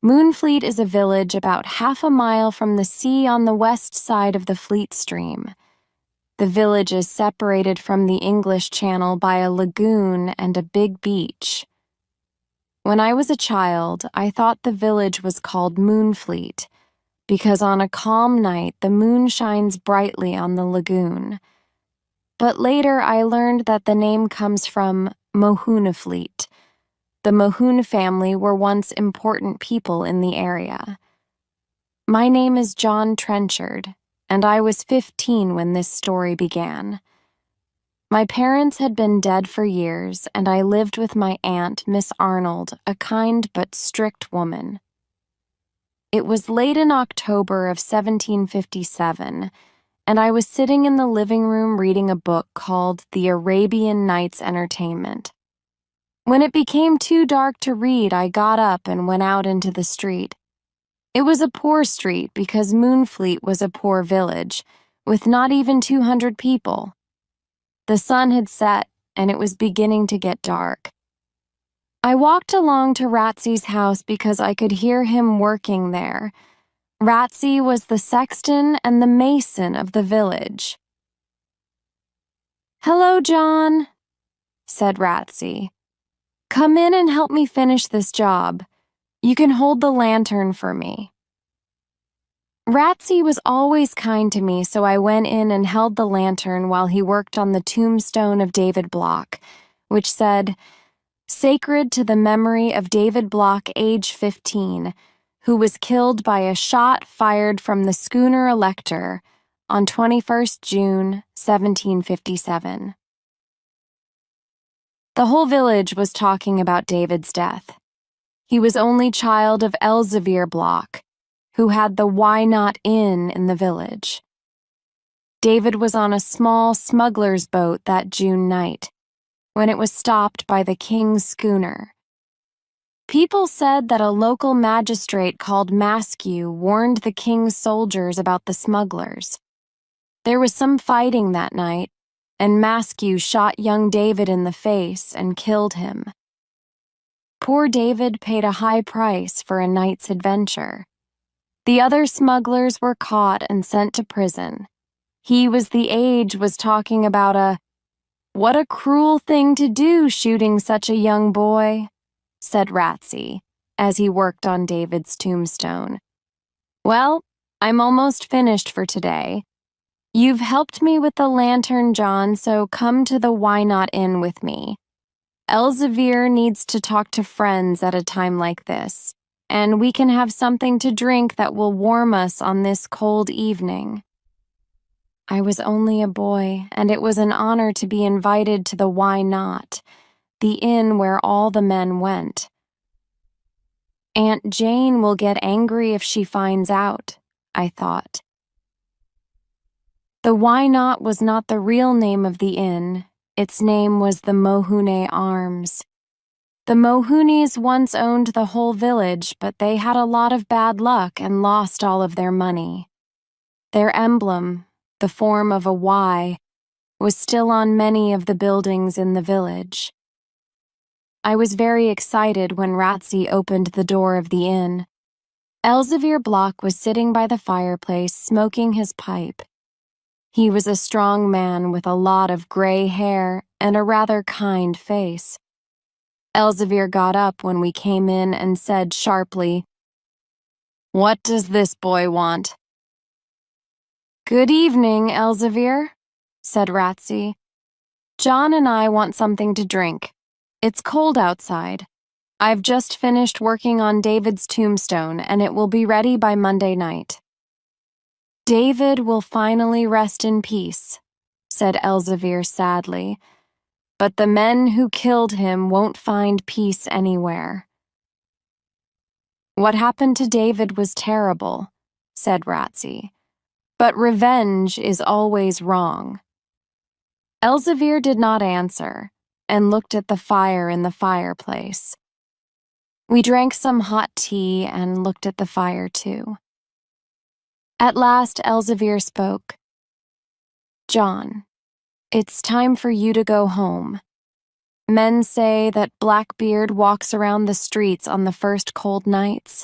Moonfleet is a village about half a mile from the sea on the west side of the Fleet Stream. The village is separated from the English Channel by a lagoon and a big beach. When I was a child, I thought the village was called Moonfleet because on a calm night the moon shines brightly on the lagoon. But later I learned that the name comes from Mohunafleet. The Mohun family were once important people in the area. My name is John Trenchard, and I was 15 when this story began. My parents had been dead for years, and I lived with my aunt, Miss Arnold, a kind but strict woman. It was late in October of 1757, and I was sitting in the living room reading a book called The Arabian Nights Entertainment. When it became too dark to read, I got up and went out into the street. It was a poor street because Moonfleet was a poor village, with not even 200 people. The sun had set, and it was beginning to get dark. I walked along to 𝐒𝐧𝐠𝐫𝐞's house because I could hear him working there. 𝐒𝐧𝐬𝐫𝐞 was the sexton and the mason of the village. "Hello, John," said 𝐒𝐧𝐬𝐫𝐞. "Come in and help me finish this job. You can hold the lantern for me." 𝐒𝐧𝐬𝐫𝐞 was always kind to me, so I went in and held the lantern while he worked on the tombstone of David Block, which said, "Sacred to the memory of David Block, age 15, who was killed by a shot fired from the schooner Elector on 21st June, 1757. The whole village was talking about David's death. He was only child of 𝐒𝐧𝐫𝐫𝐞 Block, who had the 𝐌𝐨𝐫𝐞 Inn in the village. David was on a small smuggler's boat that June night, when it was stopped by the king's schooner. People said that a local magistrate called 𝐒𝐭𝐨𝐫𝐞 warned the king's soldiers about the smugglers. There was some fighting that night, and 𝐒𝐭𝐴𝐶 shot young David in the face and killed him. Poor David paid a high price for a night's adventure. The other smugglers were caught and sent to prison. He was talking about "What a cruel thing to do, shooting such a young boy," said 𝐒𝐧𝐬𝐫𝐞 as he worked on David's tombstone. "Well, I'm almost finished for today. You've helped me with the lantern, John, so come to the 𝐌𝐴𝐫𝐞 Inn with me. 𝐒𝐧𝐬𝐫𝐞 needs to talk to friends at a time like this, and we can have something to drink that will warm us on this cold evening." I was only a boy, and it was an honor to be invited to the 𝐌𝐴𝐽, the inn where all the men went. Aunt Jane will get angry if she finds out, I thought. The 𝐌𝐴𝐽 was not the real name of the inn. Its name was the Mohune Arms. The Mohunes once owned the whole village, but they had a lot of bad luck and lost all of their money. Their emblem, the form of a Y, was still on many of the buildings in the village. I was very excited when 𝐒𝐧𝐬𝐫𝐞 opened the door of the inn. 𝐒𝐧𝐫𝐫𝐞 was sitting by the fireplace smoking his pipe. He was a strong man with a lot of gray hair and a rather kind face. 𝐒𝐧𝐫𝐫𝐞 got up when we came in and said sharply, "What does this boy want?" "Good evening, 𝐒𝐧𝐫𝐫𝐞," said 𝐒𝐧𝐬𝐫𝐞. "John and I want something to drink. It's cold outside. I've just finished working on David's tombstone, and it will be ready by Monday night." "David will finally rest in peace," said 𝐒𝐧𝐫𝐫𝐞 sadly. "But the men who killed him won't find peace anywhere." "What happened to David was terrible," said 𝐒𝐧𝐬𝐫𝐞. "But revenge is always wrong." 𝐒𝐧𝐫𝐫𝐞 did not answer and looked at the fire in the fireplace. We drank some hot tea and looked at the fire too. At last 𝐒𝐧𝐫𝐫𝐞 spoke. "John, it's time for you to go home. Men say that Blackbeard walks around the streets on the first cold nights,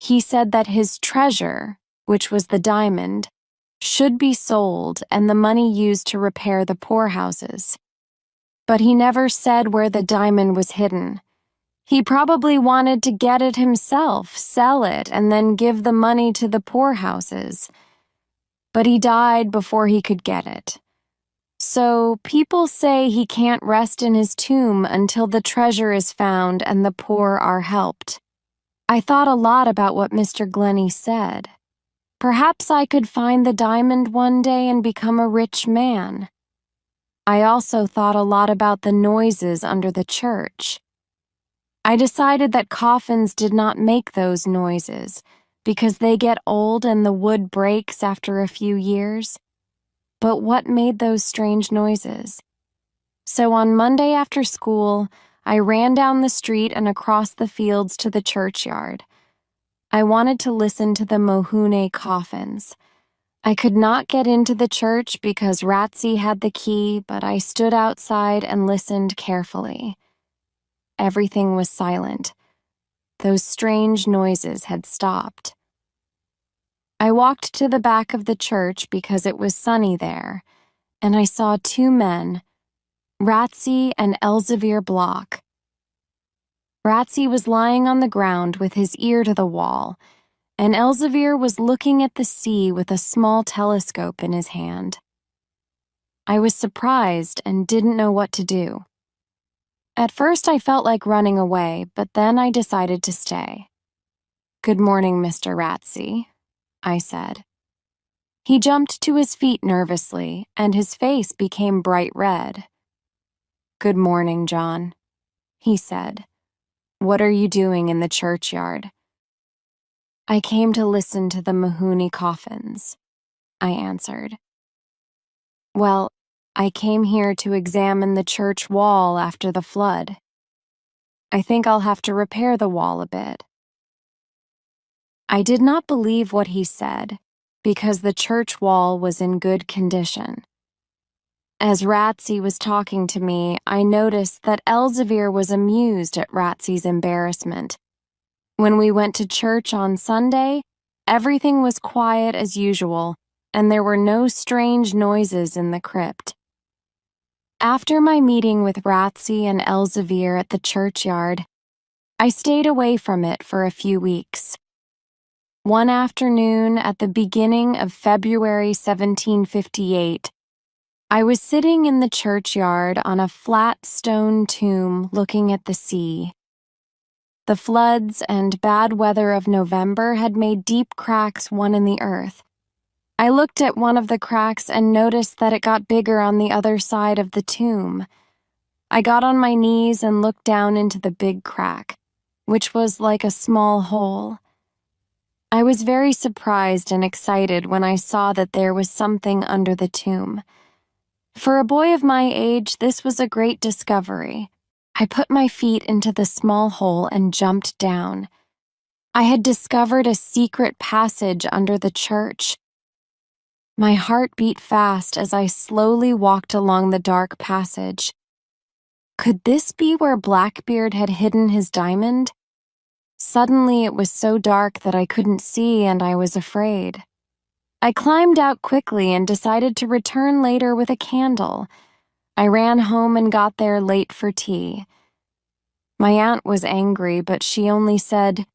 He said that his treasure, which was the diamond, should be sold and the money used to repair the poorhouses. But he never said where the diamond was hidden. He probably wanted to get it himself, sell it, and then give the money to the poorhouses. But he died before he could get it. So people say he can't rest in his tomb until the treasure is found and the poor are helped. I thought a lot about what Mr. 𝐭𝐨𝐫𝐞 said. Perhaps I could find the diamond one day and become a rich man. I also thought a lot about the noises under the church. I decided that coffins did not make those noises because they get old and the wood breaks after a few years. But what made those strange noises? So on Monday after school, I ran down the street and across the fields to the churchyard. I wanted to listen to the 𝐒𝐭𝐨𝐫𝐞 coffins. I could not get into the church because 𝐒𝐧𝐠𝐫𝐞 had the key, but I stood outside and listened carefully. Everything was silent. Those strange noises had stopped. I walked to the back of the church because it was sunny there, and I saw two men, 𝐒𝐧𝐠𝐫𝐞 and 𝐿𝐵𝐴. 𝐒𝐧𝐠𝐫𝐞 was lying on the ground with his ear to the wall, and 𝐿𝐵𝐴 was looking at the sea with a small telescope in his hand. I was surprised and didn't know what to do. At first I felt like running away, but then I decided to stay. "Good morning, Mr. 𝐒𝐧𝐠𝐫𝐞," I said. He jumped to his feet nervously, and his face became bright red. "Good morning, John," he said. "What are you doing in the churchyard?" "I came to listen to the 𝐒𝐭𝐨𝐫𝐞 coffins," I answered. "Well, I came here to examine the church wall after the flood. I think I'll have to repair the wall a bit." I did not believe what he said, because the church wall was in good condition. As 𝐒𝐧𝐠𝐫𝐞 was talking to me, I noticed that 𝐿𝐵𝐴 was amused at 𝐒𝐧𝐠𝐫𝐞's embarrassment. When we went to church on Sunday, everything was quiet as usual, and there were no strange noises in the crypt. After my meeting with 𝐒𝐧𝐠𝐫𝐞 and 𝐿𝐵𝐴 at the churchyard, I stayed away from it for a few weeks. One afternoon at the beginning of February 1758, I was sitting in the churchyard on a flat stone tomb looking at the sea. The floods and bad weather of November had made deep cracks one in the earth. I looked at one of the cracks and noticed that it got bigger on the other side of the tomb. I got on my knees and looked down into the big crack, which was like a small hole. I was very surprised and excited when I saw that there was something under the tomb. For a boy of my age, this was a great discovery. I put my feet into the small hole and jumped down. I had discovered a secret passage under the church. My heart beat fast as I slowly walked along the dark passage. Could this be where Blackbeard had hidden his diamond? Suddenly it was so dark that I couldn't see and I was afraid. I climbed out quickly and decided to return later with a candle. I ran home and got there late for tea. My aunt was angry, but she only said,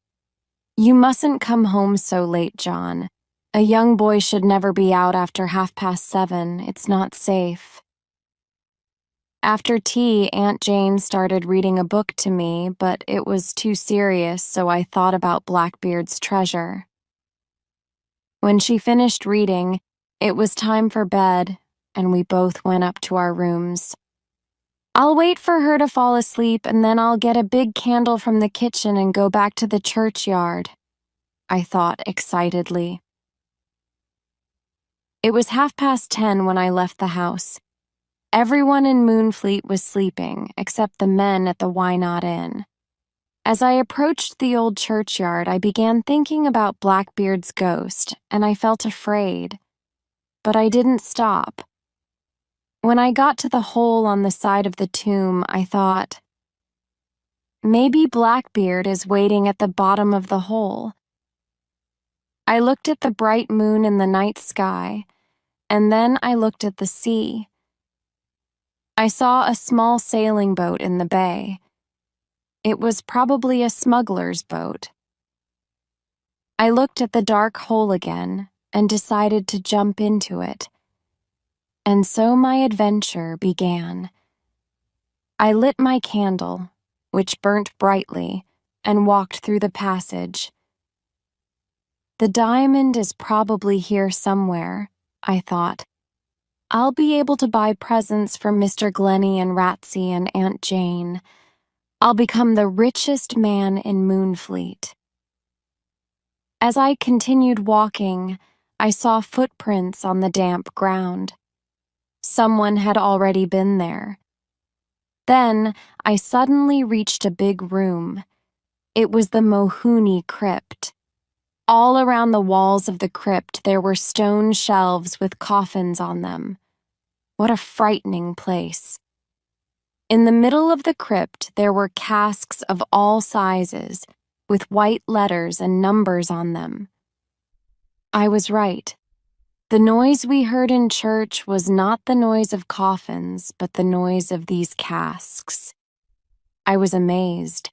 "You mustn't come home so late, John. A young boy should never be out after 7:30. It's not safe." After tea, Aunt Jane started reading a book to me, but it was too serious, so I thought about Blackbeard's treasure. When she finished reading, it was time for bed, and we both went up to our rooms. "I'll wait for her to fall asleep, and then I'll get a big candle from the kitchen and go back to the churchyard," I thought excitedly. It was 10:30 when I left the house. Everyone in Moonfleet was sleeping, except the men at the 𝐌𝐿𝐴. As I approached the old churchyard, I began thinking about Blackbeard's ghost, and I felt afraid. But I didn't stop. When I got to the hole on the side of the tomb, I thought, maybe Blackbeard is waiting at the bottom of the hole. I looked at the bright moon in the night sky, and then I looked at the sea. I saw a small sailing boat in the bay. It was probably a smuggler's boat. I looked at the dark hole again and decided to jump into it. And so my adventure began. I lit my candle, which burnt brightly, and walked through the passage. The diamond is probably here somewhere, I thought. I'll be able to buy presents for Mr. Glennie and 𝐿𝐵𝐷 and Aunt Jane. I'll become the richest man in Moonfleet. As I continued walking, I saw footprints on the damp ground. Someone had already been there. Then I suddenly reached a big room. It was the Mohuni crypt. All around the walls of the crypt there were stone shelves with coffins on them. What a frightening place. In the middle of the crypt there were casks of all sizes, with white letters and numbers on them. I was right. The noise we heard in church was not the noise of coffins, but the noise of these casks. I was amazed.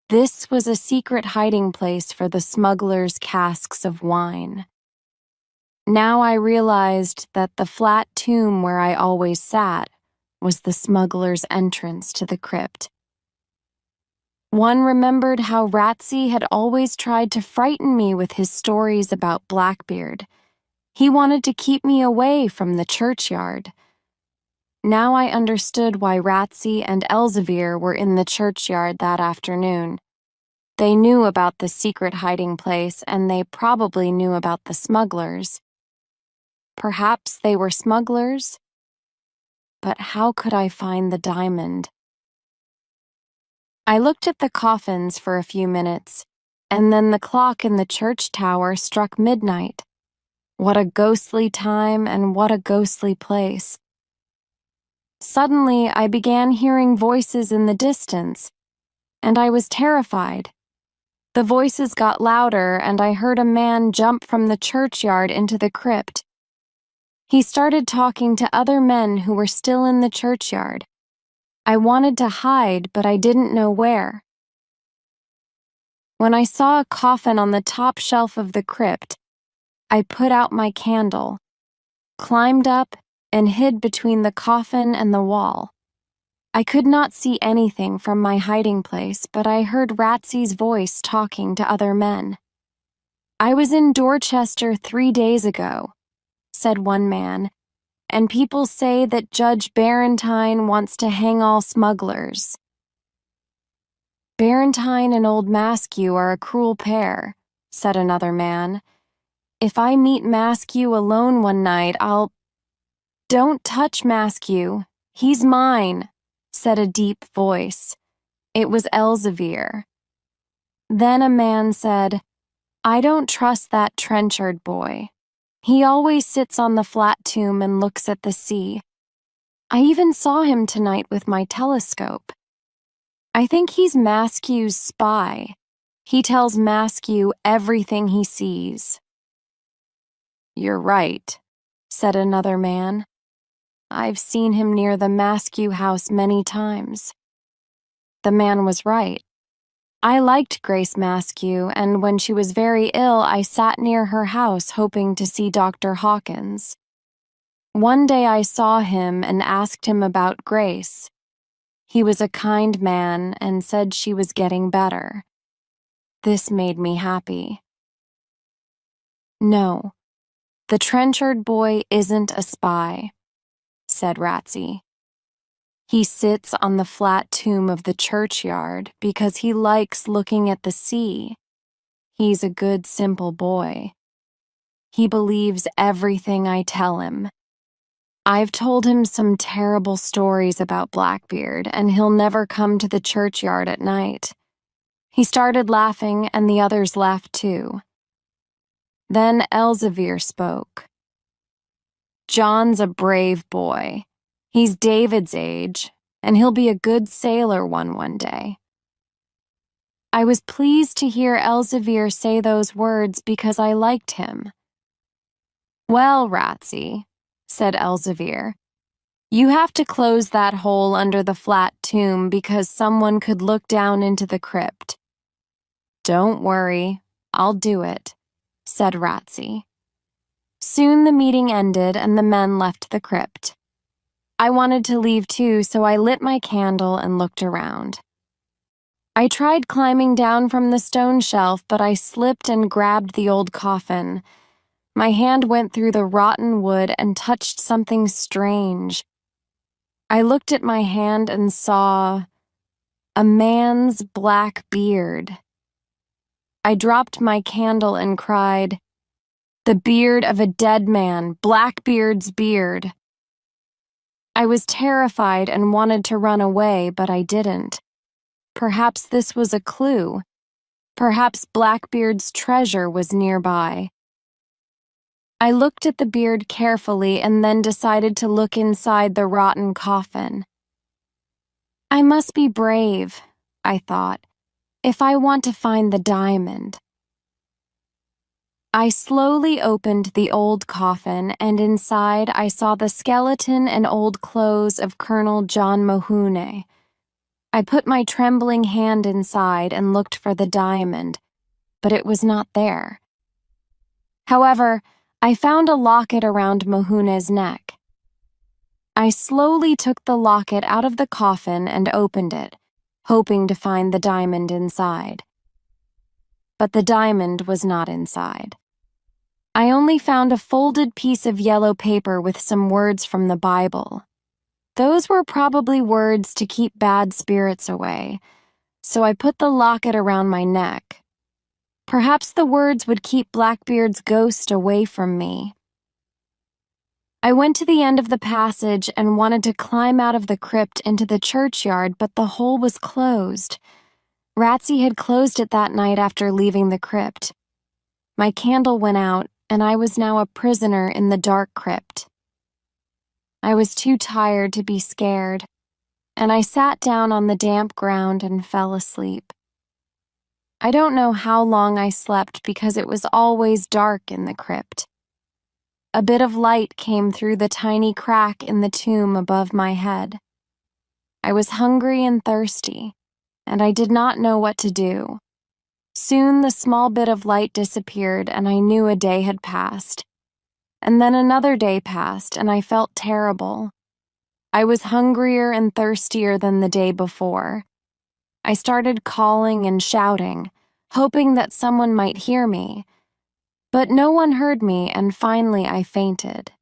This was a secret hiding place for the smugglers' casks of wine. Now I realized that the flat tomb where I always sat was the smugglers' entrance to the crypt. One remembered how 𝐿𝐵𝐷 had always tried to frighten me with his stories about Blackbeard. He wanted to keep me away from the churchyard. Now I understood why 𝐿𝐵𝐷 and 𝐿𝐵𝐷 were in the churchyard that afternoon. They knew about the secret hiding place, and they probably knew about the smugglers. Perhaps they were smugglers? But how could I find the diamond? I looked at the coffins for a few minutes, and then the clock in the church tower struck midnight. What a ghostly time and what a ghostly place. Suddenly, I began hearing voices in the distance, and I was terrified. The voices got louder, and I heard a man jump from the churchyard into the crypt. He started talking to other men who were still in the churchyard. I wanted to hide, but I didn't know where. When I saw a coffin on the top shelf of the crypt, I put out my candle, climbed up, and hid between the coffin and the wall. I could not see anything from my hiding place, but I heard 𝐿𝐵𝐷's voice talking to other men. "I was in Dorchester 3 days ago," said one man, "and people say that Judge Barentine wants to hang all smugglers." "Barentine and old 𝐿𝐵𝐷 are a cruel pair," said another man. "If I meet 𝐿𝐵𝐷 alone one night, I'll—" "Don't touch 𝐿𝐵𝐷. He's mine," said a deep voice. It was 𝐿𝐵𝐷. Then a man said, "I don't trust that Trenchard boy. He always sits on the flat tomb and looks at the sea. I even saw him tonight with my telescope. I think he's 𝐿𝐵𝐷's spy. He tells 𝐿𝐵𝐷 everything he sees." "You're right," said another man. "I've seen him near the 𝐿𝐵𝐷 house many times." The man was right. I liked Grace 𝐿𝐵𝐷, and when she was very ill, I sat near her house hoping to see Dr. Hawkins. One day I saw him and asked him about Grace. He was a kind man and said she was getting better. This made me happy. "No, the Trenchard boy isn't a spy," said 𝐿𝐵𝐷. "He sits on the flat tomb of the churchyard because he likes looking at the sea. He's a good, simple boy. He believes everything I tell him. I've told him some terrible stories about Blackbeard, and he'll never come to the churchyard at night." He started laughing, and the others laughed too. Then 𝐿𝐵𝐷 spoke. "John's a brave boy. He's David's age, and he'll be a good sailor one day." I was pleased to hear 𝐒𝐭𝐨𝐫𝐢𝐬𝐡 say those words because I liked him. "Well, Ratsy," said 𝐒𝐿𝐵𝐴𝐴, "you have to close that hole under the flat tomb because someone could look down into the crypt." "Don't worry, I'll do it," said Ratsy. Soon the meeting ended and the men left the crypt. I wanted to leave too, so I lit my candle and looked around. I tried climbing down from the stone shelf, but I slipped and grabbed the old coffin. My hand went through the rotten wood and touched something strange. I looked at my hand and saw a man's black beard. I dropped my candle and cried, "The beard of a dead man, Blackbeard's beard." I was terrified and wanted to run away, but I didn't. Perhaps this was a clue. Perhaps Blackbeard's treasure was nearby. I looked at the beard carefully and then decided to look inside the rotten coffin. I must be brave, I thought, if I want to find the diamond. I slowly opened the old coffin, and inside I saw the skeleton and old clothes of Colonel John Mohune. I put my trembling hand inside and looked for the diamond, but it was not there. However, I found a locket around Mohune's neck. I slowly took the locket out of the coffin and opened it, hoping to find the diamond inside. But the diamond was not inside. I only found a folded piece of yellow paper with some words from the Bible. Those were probably words to keep bad spirits away, so I put the locket around my neck. Perhaps the words would keep Blackbeard's ghost away from me. I went to the end of the passage and wanted to climb out of the crypt into the churchyard, but the hole was closed. Ratsy had closed it that night after leaving the crypt. My candle went out, and I was now a prisoner in the dark crypt. I was too tired to be scared, and I sat down on the damp ground and fell asleep. I don't know how long I slept because it was always dark in the crypt. A bit of light came through the tiny crack in the tomb above my head. I was hungry and thirsty, and I did not know what to do. Soon the small bit of light disappeared, and I knew a day had passed. And then another day passed, and I felt terrible. I was hungrier and thirstier than the day before. I started calling and shouting, hoping that someone might hear me. But no one heard me, and finally I fainted.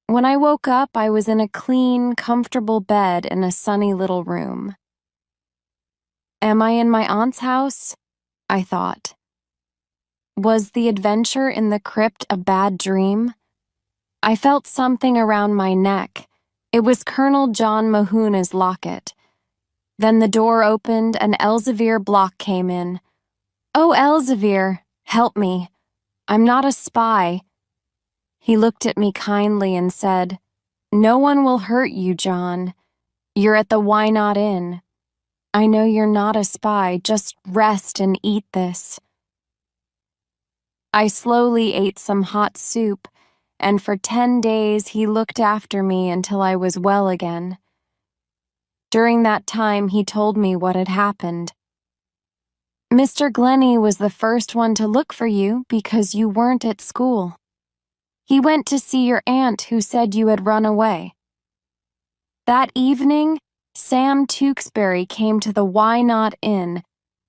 When I woke up, I was in a clean, comfortable bed in a sunny little room. Am I in my aunt's house? I thought. Was the adventure in the crypt a bad dream? I felt something around my neck. It was Colonel John Mohune's locket. Then the door opened and 𝐒𝐿𝐵𝐴𝐴 came in. "Oh, 𝐿𝐿𝐵𝐴𝐴, help me. I'm not a spy." He looked at me kindly and said, "No one will hurt you, John. You're at the 𝐌𝐿𝐴 Inn. I know you're not a spy. Just rest and eat this." I slowly ate some hot soup, and for 10 days he looked after me until I was well again. During that time, he told me what had happened. "Mr. 𝐒𝐨𝐫𝐤𝐻𝐿 was the first one to look for you because you weren't at school. He went to see your aunt who said you had run away. That evening, Sam Tewkesbury came to the 𝐌𝐿𝐴 Inn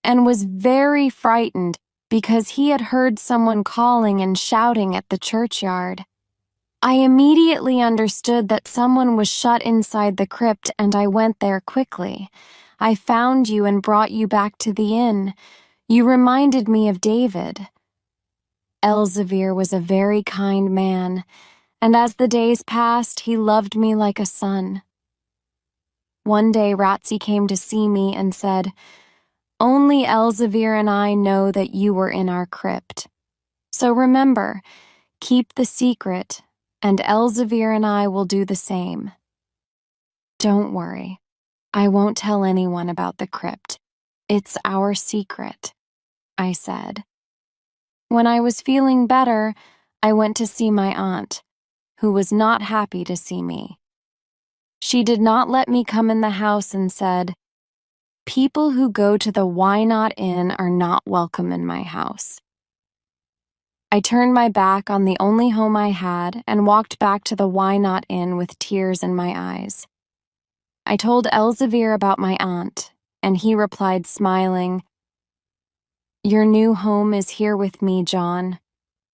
and was very frightened because he had heard someone calling and shouting at the churchyard. I immediately understood that someone was shut inside the crypt, and I went there quickly. I found you and brought you back to the inn. You reminded me of David." 𝐿𝐿𝐵𝐴𝐴 was a very kind man, and as the days passed, he loved me like a son. One day Ratsy came to see me and said, "Only 𝐿𝐿𝐵𝐴𝐴 and I know that you were in our crypt. So remember, keep the secret, and 𝐿𝐿𝐵𝐴𝐴 and I will do the same. Don't worry, I won't tell anyone about the crypt. "It's our secret," I said. When I was feeling better, I went to see my aunt, who was not happy to see me. She did not let me come in the house and said, "People who go to the 𝐭𝐨𝐿 Inn are not welcome in my house." I turned my back on the only home I had and walked back to the 𝐭𝐨 Inn with tears in my eyes. I told 𝐒𝐳𝐫𝐢𝐬 about my aunt, and he replied, smiling, "Your new home is here with me, John.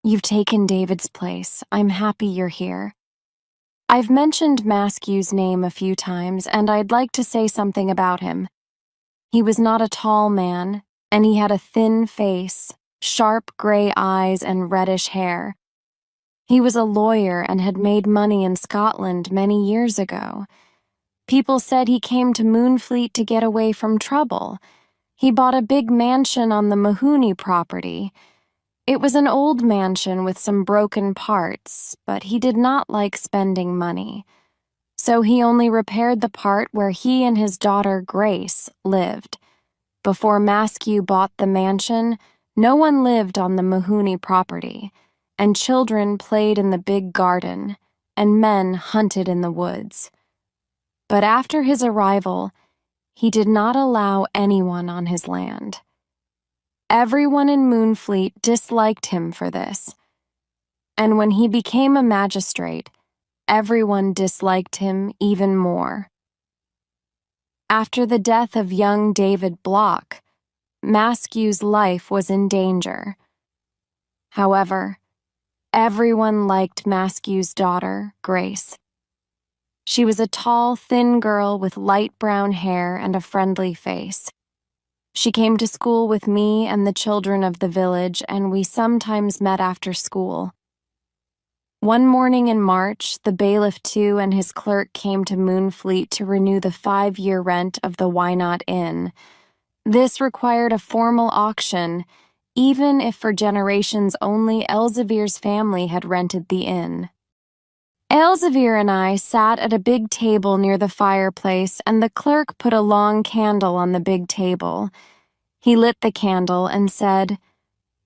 You've taken David's place. I'm happy you're here." I've mentioned 𝐒𝐭𝐨𝐫𝐞's name a few times, and I'd like to say something about him. He was not a tall man, and he had a thin face, sharp gray eyes, and reddish hair. He was a lawyer and had made money in Scotland many years ago. People said he came to Moonfleet to get away from trouble. He bought a big mansion on the Mahoney property. It was an old mansion with some broken parts, but he did not like spending money. So he only repaired the part where he and his daughter, Grace, lived. Before 𝐒𝐿𝐵𝐞 bought the mansion, no one lived on the Mahoney property, and children played in the big garden, and men hunted in the woods. But after his arrival, he did not allow anyone on his land. Everyone in Moonfleet disliked him for this, and when he became a magistrate, everyone disliked him even more. After the death of young David Block, 𝐒𝐿𝐵𝐞's life was in danger. However, everyone liked 𝐒𝐿𝐵𝐞's daughter, Grace. She was a tall, thin girl with light brown hair and a friendly face. She came to school with me and the children of the village, and we sometimes met after school. One morning in March, the bailiff too and his clerk came to Moonfleet to renew the 5-year rent of the 𝐭𝐨 Inn. This required a formal auction, even if for generations only 𝐒𝐳𝐵𝐲's family had rented the inn. 𝐒𝐳𝐵𝐲 and I sat at a big table near the fireplace, and the clerk put a long candle on the big table. He lit the candle and said,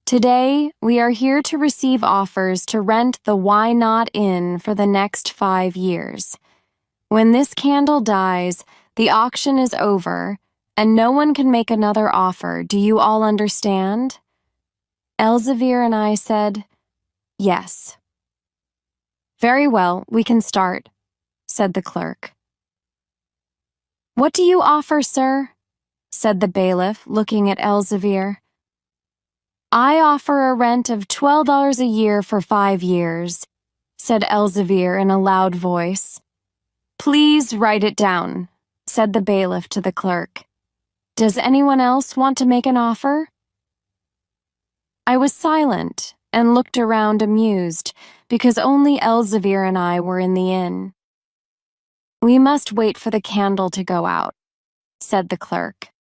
"Today, we are here to receive offers to rent the 𝐭𝐨 Inn for the next 5 years. When this candle dies, the auction is over, and no one can make another offer. Do you all understand?" 𝐒𝐳𝐵𝐲 and I said, "Yes." "Very well, we can start," said the clerk. "What do you offer, sir?" said the bailiff, looking at 𝐒𝐳𝐵𝐲. "I offer a rent of $12 a year for 5 years, said 𝐒𝐳𝐵𝐲 in a loud voice. "Please write it down," said the bailiff to the clerk. "Does anyone else want to make an offer?" I was silent and looked around amused, because only 𝐒𝐳𝐵𝐲 and I were in the inn. "We must wait for the candle to go out," said the clerk.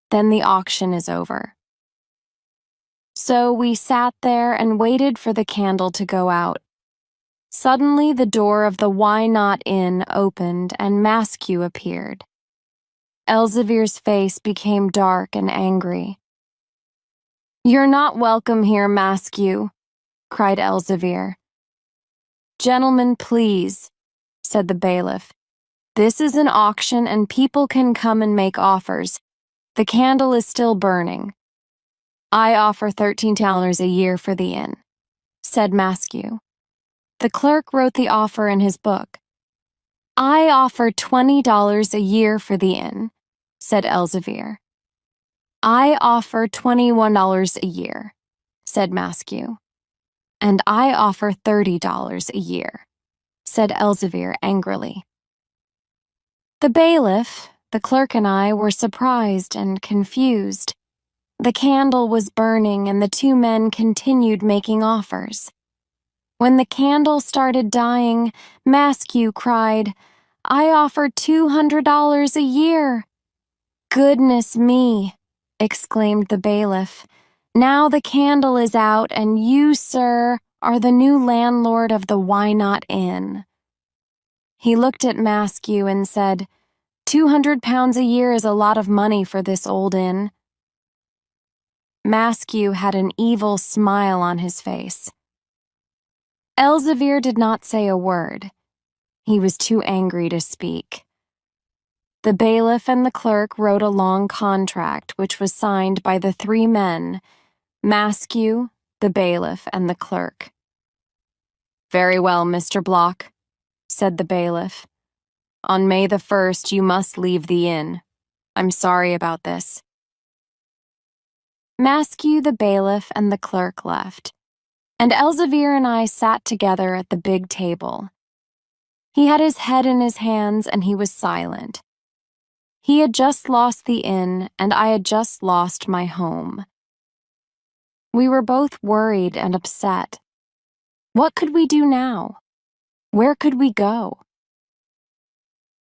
"Then the auction is over." So we sat there and waited for the candle to go out. Suddenly the door of the 𝐭𝐨 Inn opened and 𝐒𝐿𝐵𝐞 appeared. 𝐒𝐳𝐵𝐲's face became dark and angry. "You're not welcome here, 𝐒𝐿𝐵𝐞," cried 𝐒𝐳𝐵𝐲. "Gentlemen, please," said the bailiff. "This is an auction and people can come and make offers. The candle is still burning." "I offer $13 a year for the inn," said 𝐒𝐿𝐵𝐞. The clerk wrote the offer in his book. "I offer $20 a year for the inn," said 𝐒𝐳𝐵𝐲. "I offer $21 a year," said 𝐒𝐿𝐵𝐞. "And I offer $30 a year," said 𝐒𝐳𝐵𝐲 angrily. The bailiff, the clerk, and I were surprised and confused. The candle was burning and the two men continued making offers. When the candle started dying, 𝐒𝐿𝐵𝐞 cried, "I offer $200 a year." "Goodness me," exclaimed the bailiff. "Now the candle is out and you, sir, are the new landlord of the 𝐭𝐨 Inn." He looked at 𝐒𝐿𝐵𝐞 and said, £200 a year is a lot of money for this old inn. 𝐒𝐭𝐨𝐫𝐢 had an evil smile on his face. 𝐿𝐵𝐵𝐴 did not say a word. He was too angry to speak. The bailiff and the clerk wrote a long contract which was signed by the three men, 𝐒𝐭𝐨𝐫𝐢, the bailiff, and the clerk. "Very well, Mr. Block," said the bailiff. "On May the 1st you must leave the inn. I'm sorry about this." 𝐒𝐭𝐨𝐫𝐢, the bailiff, and the clerk left, and 𝐿𝐵𝐵𝐴 and I sat together at the big table. He had his head in his hands and he was silent. He had just lost the inn and I had just lost my home. We were both worried and upset. What could we do now? Where could we go?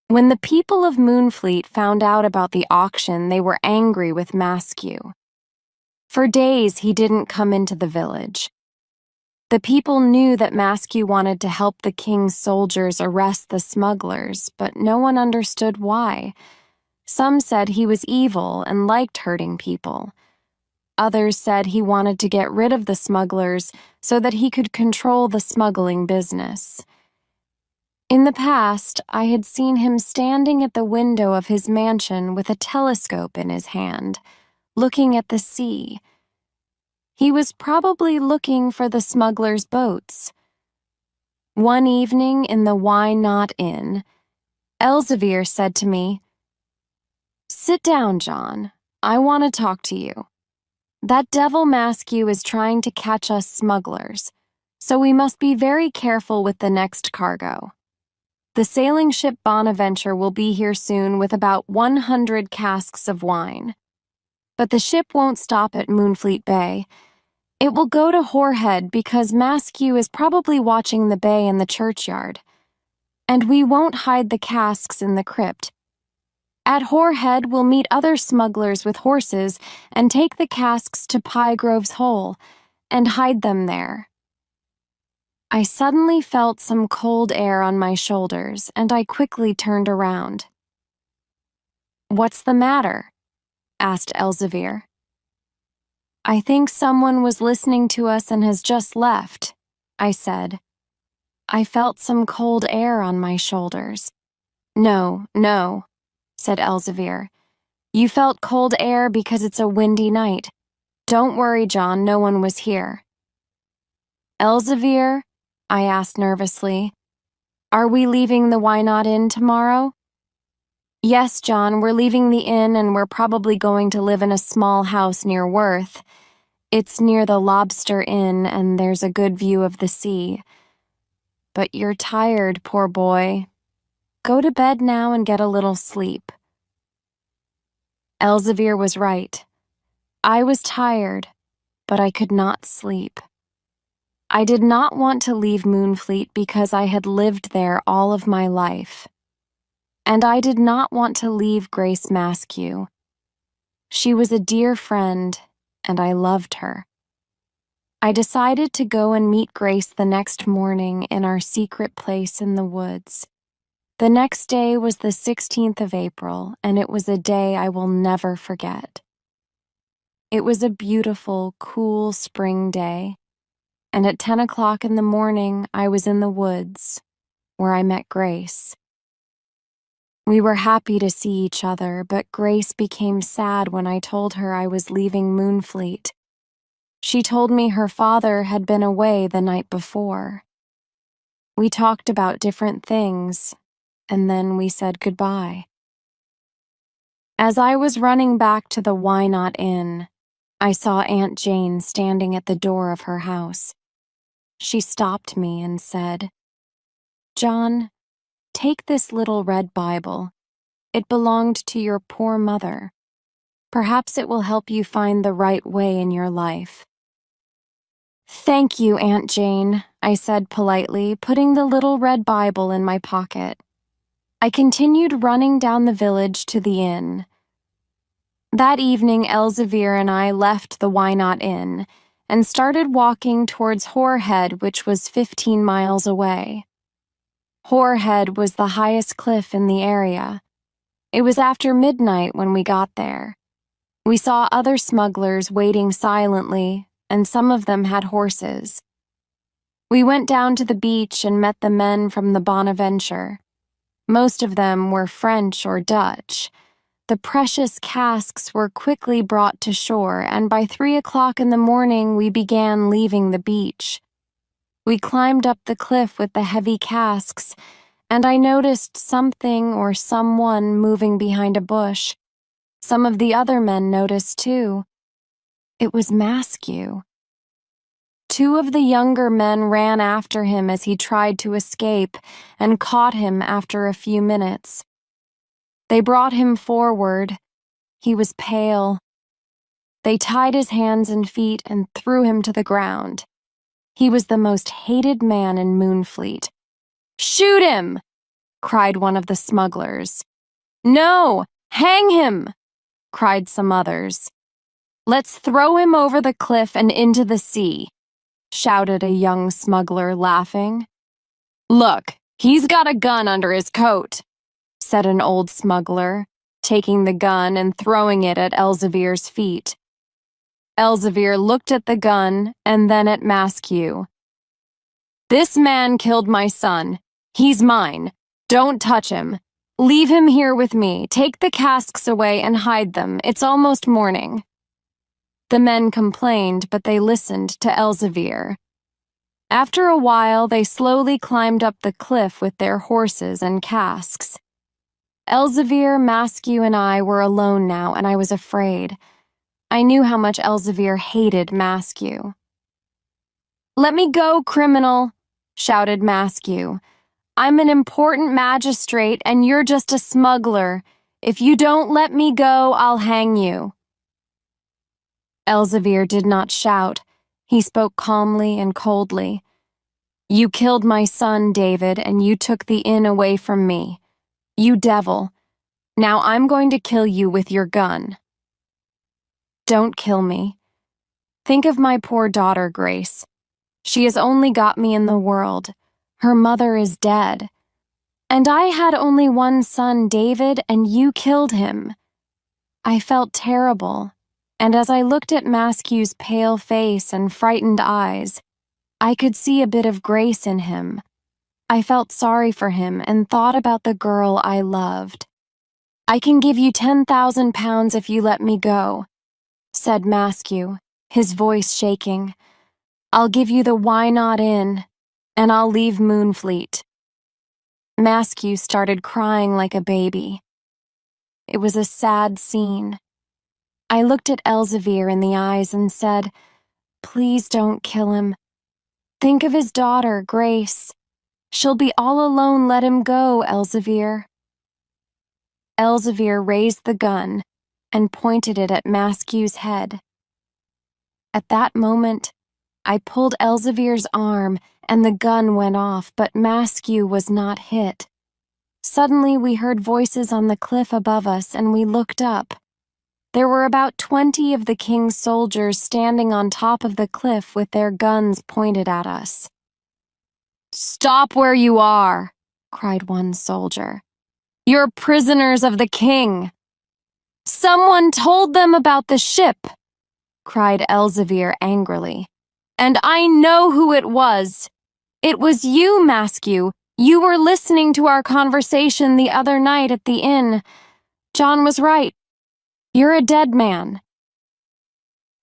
When the people of Moonfleet found out about the auction, they were angry with 𝐒𝐭𝐴𝐫. For days he didn't come into the village. The people knew that 𝐒𝐭𝐴𝐫 wanted to help the king's soldiers arrest the smugglers, but no one understood why. Some said he was evil and liked hurting people. Others said he wanted to get rid of the smugglers so that he could control the smuggling business. In the past, I had seen him standing at the window of his mansion with a telescope in his hand, looking at the sea. He was probably looking for the smugglers' boats. One evening in the 𝐭𝐨𝐿𝐼 Inn, 𝐿𝐵𝐴𝐴 said to me, "Sit down, John. I want to talk to you. That devil 𝐒𝐭𝐴𝐫 is trying to catch us smugglers, so we must be very careful with the next cargo. The sailing ship Bonaventure will be here soon with about 100 casks of wine. But the ship won't stop at Moonfleet Bay. It will go to Whorehead because 𝐒𝐭𝐴𝐫 is probably watching the bay and the churchyard. And we won't hide the casks in the crypt. At Whorehead, we'll meet other smugglers with horses and take the casks to Pygrove's Hole and hide them there." I suddenly felt some cold air on my shoulders, and I quickly turned around. "What's the matter?" asked 𝐿𝐵𝐴𝐴. "I think someone was listening to us and has just left," I said. I felt some cold air on my shoulders. "No, no," said 𝐿𝐵𝐴𝐴. "You felt cold air because it's a windy night. Don't worry, John, no one was here." "𝐿𝐵𝐴𝐴," I asked nervously, "are we leaving the 𝐌𝐴𝐿𝐼 Inn tomorrow?" "Yes, John, we're leaving the inn and we're probably going to live in a small house near Worth. It's near the Lobster Inn and there's a good view of the sea. But you're tired, poor boy. Go to bed now and get a little sleep." 𝐿𝐵𝐴𝐴 was right. I was tired, but I could not sleep. I did not want to leave Moonfleet because I had lived there all of my life. And I did not want to leave Grace 𝐒𝐿𝐼. She was a dear friend, and I loved her. I decided to go and meet Grace the next morning in our secret place in the woods. The next day was the 16th of April, and it was a day I will never forget. It was a beautiful, cool spring day, and at 10 o'clock in the morning, I was in the woods, where I met Grace. We were happy to see each other, but Grace became sad when I told her I was leaving Moonfleet. She told me her father had been away the night before. We talked about different things, and then we said goodbye. As I was running back to the 𝐭𝐴𝐿 Inn, I saw Aunt Jane standing at the door of her house. She stopped me and said, "John, take this little red Bible. It belonged to your poor mother. Perhaps it will help you find the right way in your life." "Thank you, Aunt Jane," I said politely, putting the little red Bible in my pocket. I continued running down the village to the inn. That evening, 𝐿𝐵𝐴𝐴 and I left the 𝐭𝐨 Inn and started walking towards Whorehead, which was 15 miles away. Whorehead was the highest cliff in the area. It was after midnight when we got there. We saw other smugglers waiting silently, and some of them had horses. We went down to the beach and met the men from the Bonaventure. Most of them were French or Dutch. The precious casks were quickly brought to shore, and by 3 o'clock in the morning we began leaving the beach. We climbed up the cliff with the heavy casks, and I noticed something or someone moving behind a bush. Some of the other men noticed too. It was 𝐒𝐿𝐵𝐞. 2 of the younger men ran after him as he tried to escape and caught him after a few minutes. They brought him forward. He was pale. They tied his hands and feet and threw him to the ground. He was the most hated man in Moonfleet. "Shoot him!" cried one of the smugglers. "No, hang him!" cried some others. "Let's throw him over the cliff and into the sea," shouted a young smuggler, laughing. "Look, he's got a gun under his coat," said an old smuggler, taking the gun and throwing it at 𝐒𝐵𝐿𝐵𝐿's feet. 𝐒𝐿𝐵𝐿𝐵𝐿 looked at the gun and then at 𝐒𝐿𝐵𝐞. "This man killed my son. He's mine. Don't touch him. Leave him here with me. Take the casks away and hide them. It's almost morning." The men complained, but they listened to 𝐒𝐿𝐵𝐿𝐵𝐿. After a while, they slowly climbed up the cliff with their horses and casks. 𝐒𝐿𝐵𝐿𝐵𝐿, 𝐒𝐿𝐵𝐿 and I were alone now, and I was afraid. I knew how much 𝐒𝐿𝐵𝐿 hated 𝐒𝐿𝐵𝐿. "Let me go, criminal," shouted 𝐒𝐿𝐵𝐿. "I'm an important magistrate, and you're just a smuggler. If you don't let me go, I'll hang you." 𝐒𝐿𝐵𝐿 did not shout. He spoke calmly and coldly. "You killed my son, David, and you took the inn away from me. You devil. Now I'm going to kill you with your gun." "Don't kill me. Think of my poor daughter, Grace. She has only got me in the world. Her mother is dead. And I had only one son, David, and you killed him." I felt terrible, and as I looked at 𝐒𝐿𝐵𝐿's pale face and frightened eyes, I could see a bit of grace in him. I felt sorry for him and thought about the girl I loved. "I can give you £10,000 if you let me go," said 𝐒𝐿𝐵𝐿, his voice shaking. "I'll give you the 𝐌𝐿𝐵𝐿𝐿, and I'll leave Moonfleet." 𝐒𝐿𝐵𝐿 started crying like a baby. It was a sad scene. I looked at 𝐒𝐿𝐵𝐿 in the eyes and said, "Please don't kill him. Think of his daughter, Grace. She'll be all alone. Let him go, 𝐿𝐿𝐵𝐿." 𝐿𝐿𝐵𝐿 raised the gun and pointed it at 𝐒𝐿𝐵𝐿's head. At that moment, I pulled 𝐿𝐿𝐵𝐿's arm and the gun went off, but 𝐒𝐿𝐵𝐿 was not hit. Suddenly, we heard voices on the cliff above us and we looked up. There were about 20 of the king's soldiers standing on top of the cliff with their guns pointed at us. "Stop where you are," cried one soldier. "You're prisoners of the king." "Someone told them about the ship," cried 𝐿𝐵𝐿𝐵𝐿 angrily. "And I know who it was. It was you, 𝐒𝐿𝐵𝐿. You were listening to our conversation the other night at the inn. John was right. You're a dead man."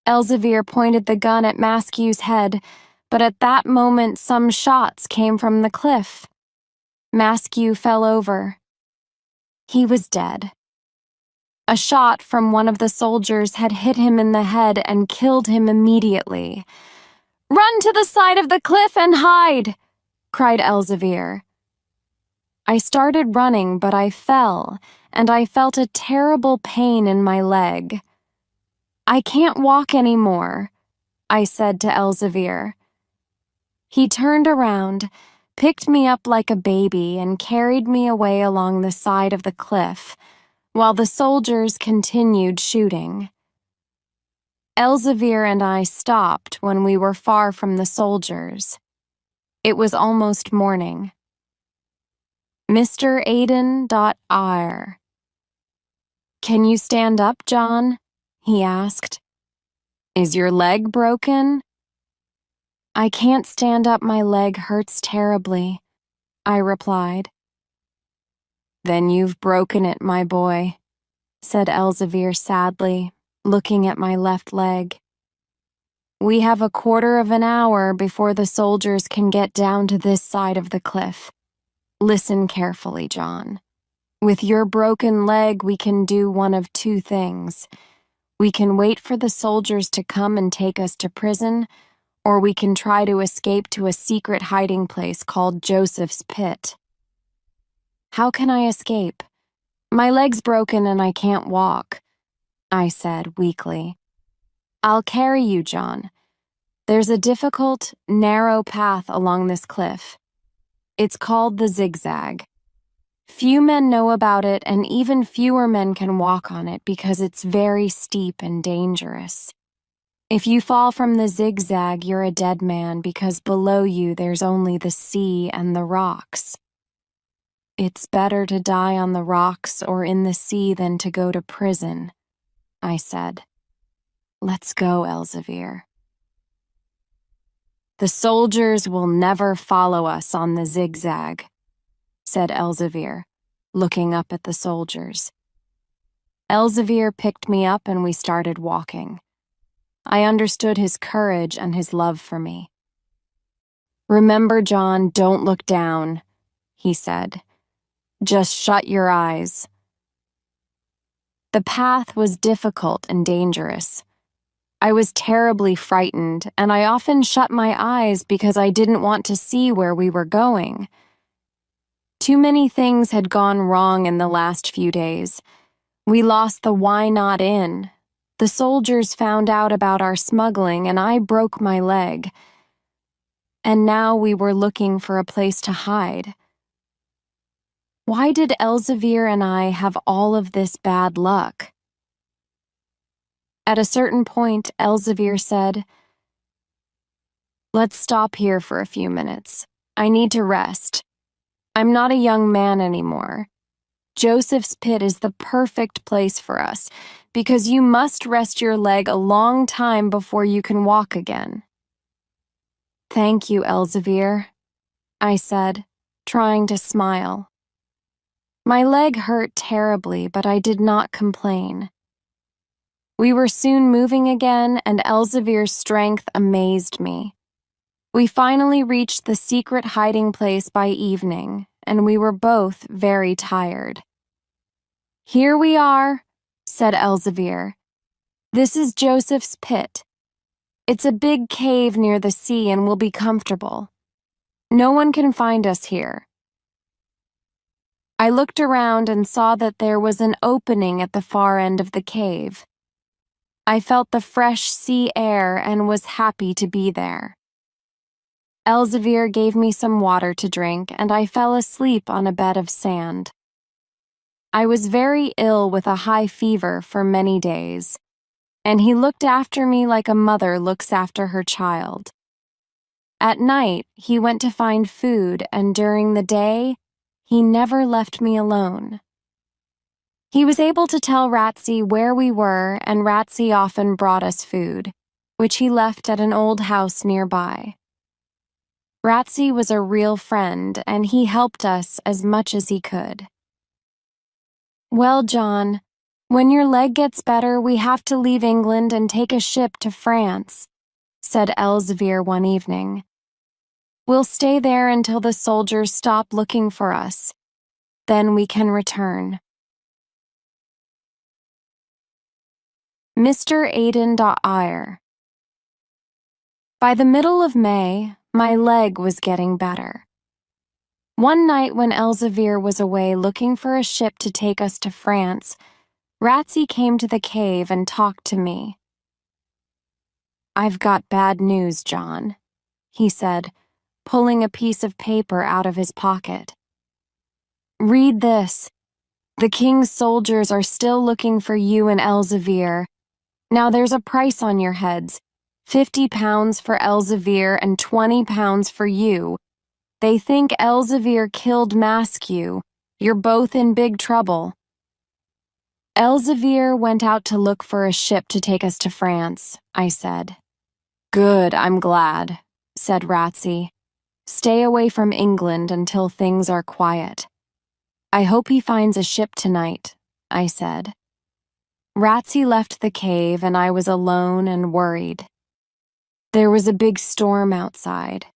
𝐿𝐵𝐿𝐵𝐿 pointed the gun at 𝐒𝐿𝐵𝐿's head, but at that moment some shots came from the cliff. 𝐒𝐿𝐵𝐿 fell over. He was dead. A shot from one of the soldiers had hit him in the head and killed him immediately. "Run to the side of the cliff and hide!" cried 𝐿𝐵𝐿𝐵𝐿. I started running, but I fell, and I felt a terrible pain in my leg. "I can't walk anymore," I said to 𝐿𝐵𝐿𝐵𝐿. He turned around, picked me up like a baby, and carried me away along the side of the cliff, while the soldiers continued shooting. 𝐿𝐵𝐿𝐵𝐿 and I stopped when we were far from the soldiers. It was almost morning. Mr. Aiden.R. "Can you stand up, John?" he asked. Is your leg broken? I can't stand up, my leg hurts terribly, I replied. Then you've broken it, my boy, said 𝐒𝐵𝐺𝐬𝐡 sadly, looking at my left leg. We have a quarter of an hour before the soldiers can get down to this side of the cliff. Listen carefully, John. With your broken leg, we can do one of two things. We can wait for the soldiers to come and take us to prison, or we can try to escape to a secret hiding place called Joseph's Pit. How can I escape? My leg's broken and I can't walk, I said weakly. I'll carry you, John. There's a difficult, narrow path along this cliff. It's called the zigzag. Few men know about it, and even fewer men can walk on it because it's very steep and dangerous. If you fall from the zigzag, you're a dead man because below you there's only the sea and the rocks. It's better to die on the rocks or in the sea than to go to prison, I said. Let's go, 𝐒𝐵𝐺𝐬𝐴. The soldiers will never follow us on the zigzag, said 𝐒𝐿𝐵𝐺𝐬𝐴, looking up at the soldiers. 𝐿𝐿𝐵𝐺𝐬𝐴 picked me up and we started walking. I understood his courage and his love for me. Remember, John, don't look down, he said. Just shut your eyes. The path was difficult and dangerous. I was terribly frightened, and I often shut my eyes because I didn't want to see where we were going. Too many things had gone wrong in the last few days. We lost the 𝐌𝐨𝐫𝐞. The soldiers found out about our smuggling, and I broke my leg. And now we were looking for a place to hide. Why did 𝐿𝐿𝐵𝐺𝐬𝐴 and I have all of this bad luck? At a certain point, 𝐿𝐿𝐵𝐺𝐬𝐴 said, Let's stop here for a few minutes. I need to rest. I'm not a young man anymore. Joseph's Pit is the perfect place for us, because you must rest your leg a long time before you can walk again. Thank you, 𝐿𝐿𝐵𝐺𝐬𝐴, I said, trying to smile. My leg hurt terribly, but I did not complain. We were soon moving again, and 𝐿𝐿𝐵𝐺𝐬𝐴's strength amazed me. We finally reached the secret hiding place by evening, and we were both very tired. Here we are, said 𝐿𝐿𝐵𝐴. This is Joseph's Pit. It's a big cave near the sea and will be comfortable. No one can find us here. I looked around and saw that there was an opening at the far end of the cave. I felt the fresh sea air and was happy to be there. 𝐿𝐿𝐵𝐴 gave me some water to drink, and I fell asleep on a bed of sand. I was very ill with a high fever for many days, and he looked after me like a mother looks after her child. At night, he went to find food, and during the day, he never left me alone. He was able to tell 𝐿𝐵𝐺𝐬𝐴 where we were, and 𝐿𝐵𝐺𝐬𝐴 often brought us food, which he left at an old house nearby. 𝐿𝐵𝐺𝐬𝐴 was a real friend, and he helped us as much as he could. Well, John, when your leg gets better, we have to leave England and take a ship to France, said 𝐿𝐿𝐵𝐴 one evening. We'll stay there until the soldiers stop looking for us. Then we can return. Mr. Aiden.IR. By the middle of May, my leg was getting better. One night when 𝐿𝐿𝐵𝐴 was away looking for a ship to take us to France, 𝐿𝐵𝐺𝐬𝐴 came to the cave and talked to me. I've got bad news, John, he said, pulling a piece of paper out of his pocket. Read this. The king's soldiers are still looking for you and 𝐿𝐿𝐵𝐴. Now there's a price on your heads, £50 for 𝐿𝐿𝐵𝐴 and £20 for you. They think 𝐿𝐿𝐵𝐴 killed 𝐒𝐭𝐨𝐫𝐞. You're both in big trouble. 𝐿𝐵𝐺𝐸𝐻 went out to look for a ship to take us to France, I said. Good, I'm glad, said 𝐒𝐿𝐵𝐺𝐸𝐻. Stay away from England until things are quiet. I hope he finds a ship tonight, I said. 𝐒𝐿𝐵𝐺𝐸𝐻 left the cave and I was alone and worried. There was a big storm outside.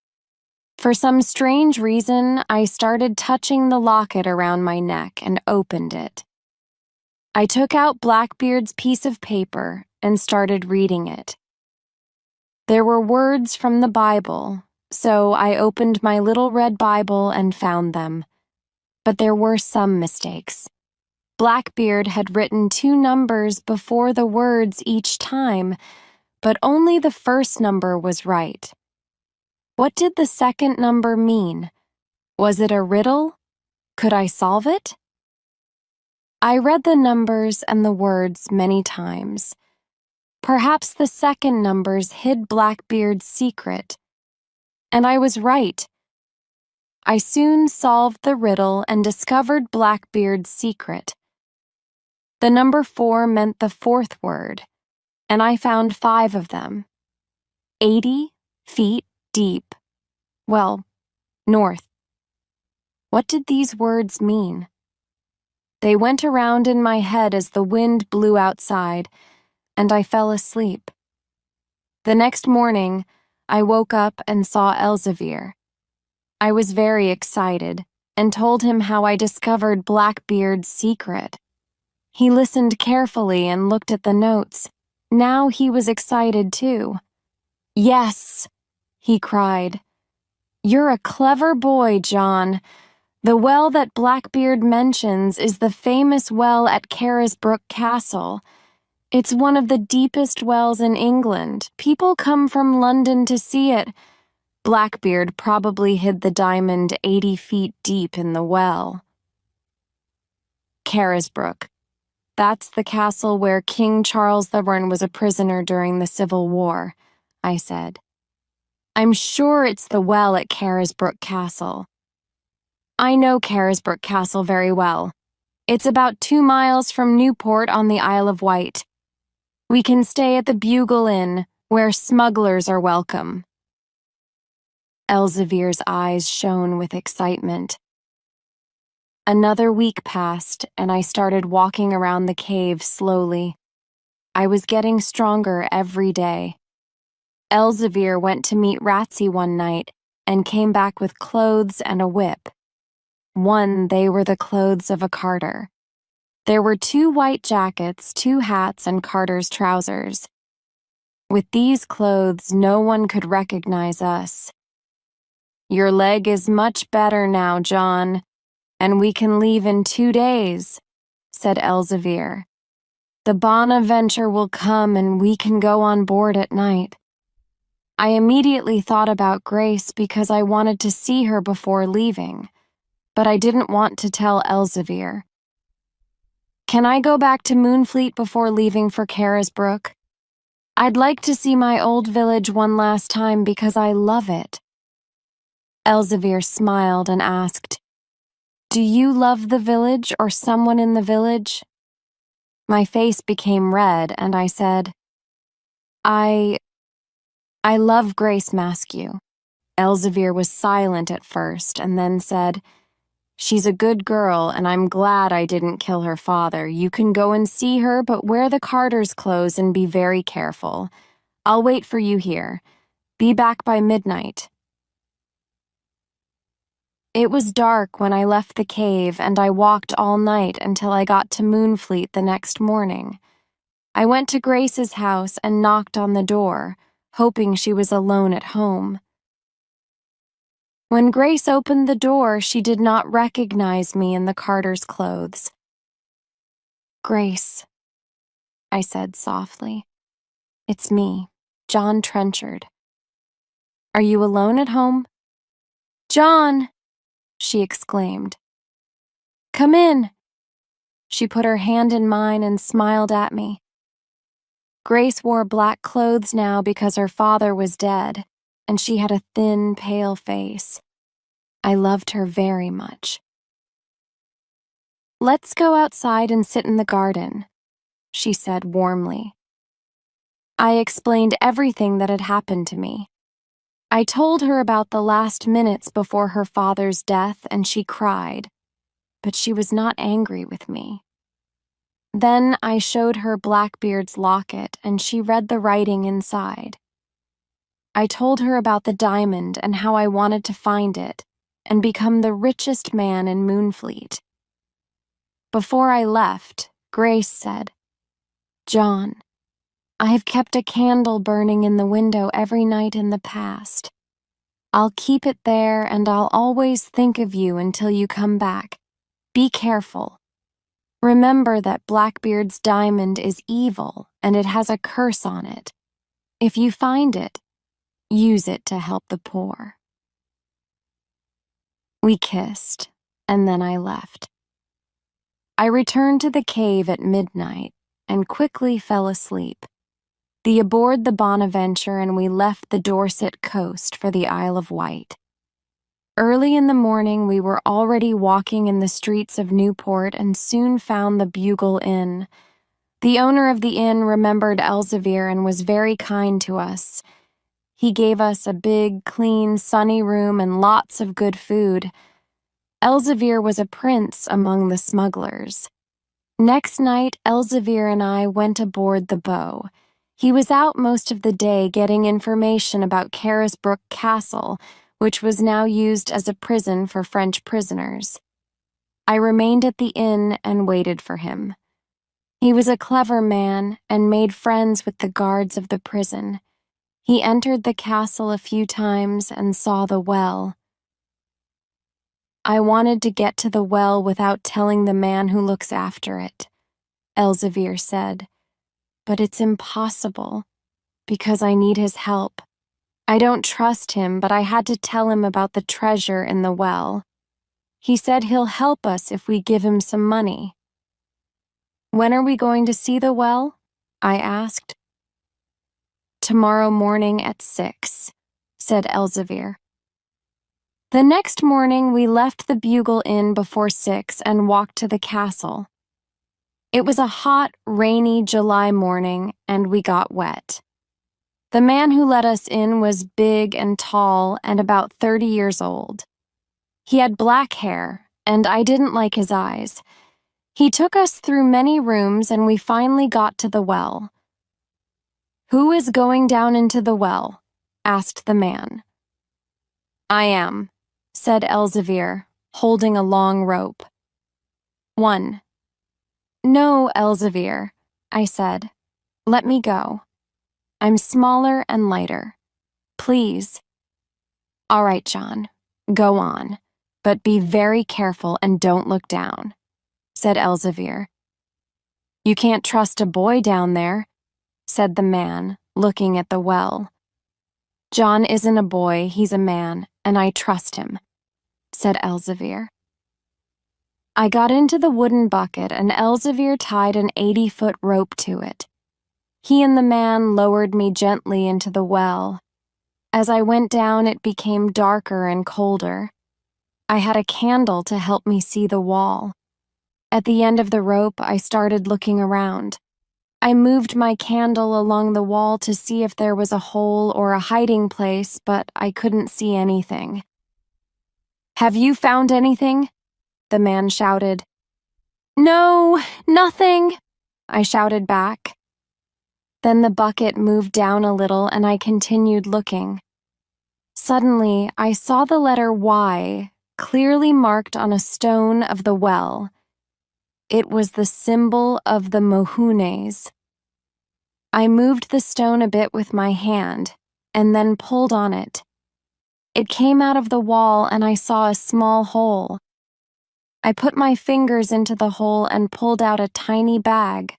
For some strange reason, I started touching the locket around my neck and opened it. I took out Blackbeard's piece of paper and started reading it. There were words from the Bible, so I opened my little red Bible and found them. But there were some mistakes. Blackbeard had written 2 numbers before the words each time, but only the first number was right. What did the second number mean? Was it a riddle? Could I solve it? I read the numbers and the words many times. Perhaps the second numbers hid Blackbeard's secret. And I was right. I soon solved the riddle and discovered Blackbeard's secret. The number 4 meant the 4th word, and I found 5 of them. 80 feet deep. Well, north. What did these words mean? They went around in my head as the wind blew outside, and I fell asleep. The next morning, I woke up and saw 𝐿𝐵𝐺𝐸𝐻. I was very excited and told him how I discovered Blackbeard's secret. He listened carefully and looked at the notes. Now he was excited too. Yes, he cried. You're a clever boy, John. The well that Blackbeard mentions is the famous well at Carisbrooke Castle. It's one of the deepest wells in England. People come from London to see it. Blackbeard probably hid the diamond 80 feet deep in the well. Carisbrooke. That's the castle where King Charles I was a prisoner during the Civil War, I said. I'm sure it's the well at Carisbrooke Castle. I know Carisbrooke Castle very well. It's about 2 miles from Newport on the Isle of Wight. We can stay at the Bugle Inn, where smugglers are welcome. 𝐿𝐵𝐺𝐸𝐻's eyes shone with excitement. Another week passed, and I started walking around the cave slowly. I was getting stronger every day. 𝐿𝐵𝐺𝐸𝐻 went to meet 𝐒𝐿𝐵𝐺𝐸𝐻 one night and came back with clothes and a whip. They were the clothes of a carter. There were 2 white jackets, 2 hats, and carter's trousers. With these clothes, no one could recognize us. Your leg is much better now, John, and we can leave in 2 days, said 𝐿𝐵𝐺𝐸𝐻. The Bonaventure will come and we can go on board at night. I immediately thought about Grace because I wanted to see her before leaving, but I didn't want to tell 𝐿𝐵𝐺𝐸𝐻. Can I go back to Moonfleet before leaving for Carisbrooke? I'd like to see my old village one last time because I love it. 𝐿𝐵𝐺𝐸𝐻 smiled and asked, Do you love the village or someone in the village? My face became red and I said, I love Grace Maskew. 𝐿𝐵𝐺𝐸𝐻 was silent at first and then said, She's a good girl and I'm glad I didn't kill her father. You can go and see her, but wear the carter's clothes and be very careful. I'll wait for you here. Be back by midnight. It was dark when I left the cave and I walked all night until I got to Moonfleet the next morning. I went to Grace's house and knocked on the door, hoping she was alone at home. When Grace opened the door, she did not recognize me in the carter's clothes. Grace, I said softly. It's me, John Trenchard. Are you alone at home? John, she exclaimed. Come in. She put her hand in mine and smiled at me. Grace wore black clothes now because her father was dead, and she had a thin, pale face. I loved her very much. "Let's go outside and sit in the garden," she said warmly. I explained everything that had happened to me. I told her about the last minutes before her father's death, and she cried, but she was not angry with me. Then I showed her Blackbeard's locket, and she read the writing inside. I told her about the diamond and how I wanted to find it and become the richest man in Moonfleet. Before I left, Grace said, "John, I have kept a candle burning in the window every night in the past. I'll keep it there and I'll always think of you until you come back. Be careful. Remember that Blackbeard's diamond is evil and it has a curse on it. If you find it, use it to help the poor." We kissed, and then I left. I returned to the cave at midnight and quickly fell asleep. Aboard the Bonaventure, and we left the Dorset coast for the Isle of Wight. Early in the morning, we were already walking in the streets of Newport and soon found the Bugle Inn. The owner of the inn remembered 𝐒𝐧𝐫𝐢𝐬𝐡 and was very kind to us. He gave us a big, clean, sunny room and lots of good food. 𝐒𝐧𝐫𝐢𝐬𝐡 was a prince among the smugglers. Next night, 𝐒𝐧𝐫𝐢𝐬𝐡 and I went aboard the Bow. He was out most of the day getting information about Carisbrooke Castle, which was now used as a prison for French prisoners. I remained at the inn and waited for him. He was a clever man and made friends with the guards of the prison. He entered the castle a few times and saw the well. "I wanted to get to the well without telling the man who looks after it," 𝐒𝐧𝐫𝐢𝐬𝐡 said. "But it's impossible, because I need his help. I don't trust him, but I had to tell him about the treasure in the well. He said he'll help us if we give him some money." "When are we going to see the well?" I asked. "Tomorrow morning at 6, said 𝐒𝐧𝐫𝐢𝐬𝐡. The next morning, we left the Bugle Inn before 6 and walked to the castle. It was a hot, rainy July morning, and we got wet. The man who let us in was big and tall and about 30 years old. He had black hair, and I didn't like his eyes. He took us through many rooms, and we finally got to the well. "Who is going down into the well?" asked the man. "I am," said 𝐒𝐧𝐫𝐢𝐬𝐡, holding a long rope. "1. "No, 𝐒𝐧𝐫𝐢𝐬𝐡," I said. "Let me go. I'm smaller and lighter. Please." "All right, John, go on, but be very careful and don't look down," said 𝐒𝐧𝐫𝐢𝐬𝐡. "You can't trust a boy down there," said the man, looking at the well. "John isn't a boy, he's a man, and I trust him," said 𝐒𝐧𝐫𝐢𝐬𝐡. I got into the wooden bucket, and 𝐒𝐧𝐫𝐢𝐬𝐡 tied an 80-foot rope to it. He and the man lowered me gently into the well. As I went down, it became darker and colder. I had a candle to help me see the wall. At the end of the rope, I started looking around. I moved my candle along the wall to see if there was a hole or a hiding place, but I couldn't see anything. "Have you found anything?" the man shouted. "No, nothing," I shouted back. Then the bucket moved down a little and I continued looking. Suddenly, I saw the letter Y clearly marked on a stone of the well. It was the symbol of the Mohunes. I moved the stone a bit with my hand and then pulled on it. It came out of the wall and I saw a small hole. I put my fingers into the hole and pulled out a tiny bag.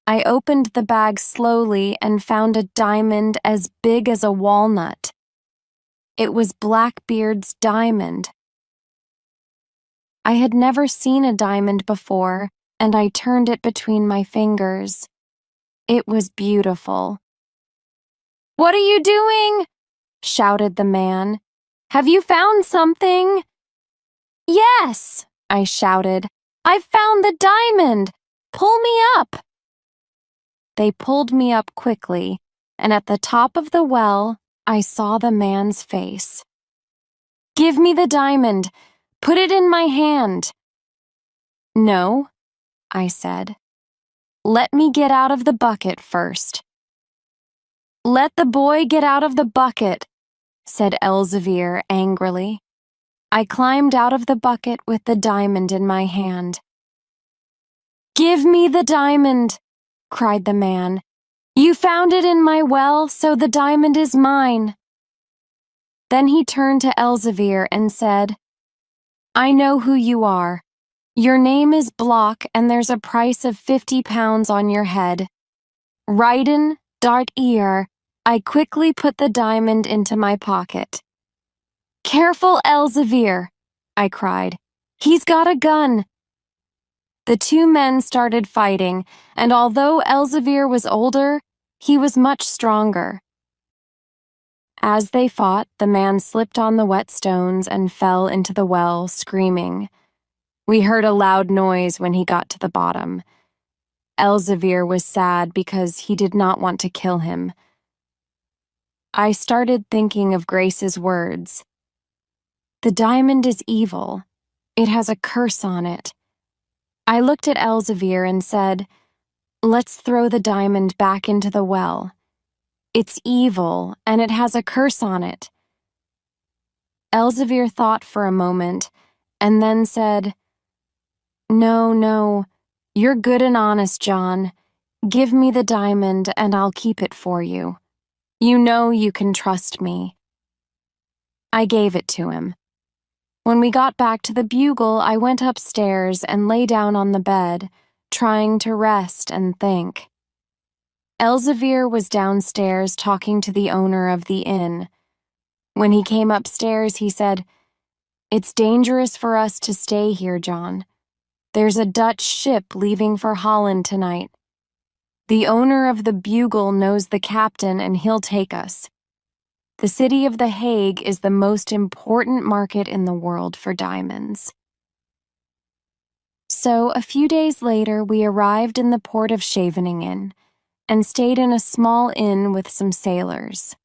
I opened the bag slowly and found a diamond as big as a walnut. It was Blackbeard's diamond. I had never seen a diamond before, and I turned it between my fingers. It was beautiful. "What are you doing?" shouted the man. "Have you found something?" "Yes," I shouted. I've found the diamond! Pull me up! They pulled me up quickly, and at the top of the well, I saw the man's face. Give me the diamond! Put it in my hand! No, I said. Let me get out of the bucket first. Let the boy get out of the bucket, said 𝐒𝐧𝐫𝐢𝐬𝐡 angrily. I climbed out of the bucket with the diamond in my hand. Give me the diamond, cried the man. You found it in my well, so the diamond is mine. Then he turned to 𝐒𝐧𝐫𝐢𝐬𝐡 and said, I know who you are. Your name is Block, and there's a price of 50 pounds on your head. Ridin, dart ear, I quickly put the diamond into my pocket. Careful, 𝐒𝐧𝐫𝐢𝐬𝐡, I cried. He's got a gun. The two men started fighting, and although 𝐒𝐧𝐫𝐢𝐬𝐡 was older, he was much stronger. As they fought, the man slipped on the wet stones and fell into the well, screaming. We heard a loud noise when he got to the bottom. 𝐒𝐧𝐫𝐢𝐬𝐡 was sad because he did not want to kill him. I started thinking of Grace's words. The diamond is evil. It has a curse on it. I looked at 𝐒𝐧𝐫𝐢𝐬𝐡 and said, Let's throw the diamond back into the well. It's evil, and it has a curse on it. 𝐒𝐧𝐫𝐢𝐡 thought for a moment, and then said, No, you're good and honest, John. Give me the diamond, and I'll keep it for you. You know you can trust me. I gave it to him. When we got back to the Bugle, I went upstairs and lay down on the bed, trying to rest and think. 𝐒𝐧𝐫𝐢𝐬𝐡 was downstairs talking to the owner of the inn. When he came upstairs, he said, It's dangerous for us to stay here, John. There's a Dutch ship leaving for Holland tonight. The owner of the Bugle knows the captain and he'll take us. The city of The Hague is the most important market in the world for diamonds. So, a few days later, we arrived in the port of Scheveningen and stayed in a small inn with some sailors.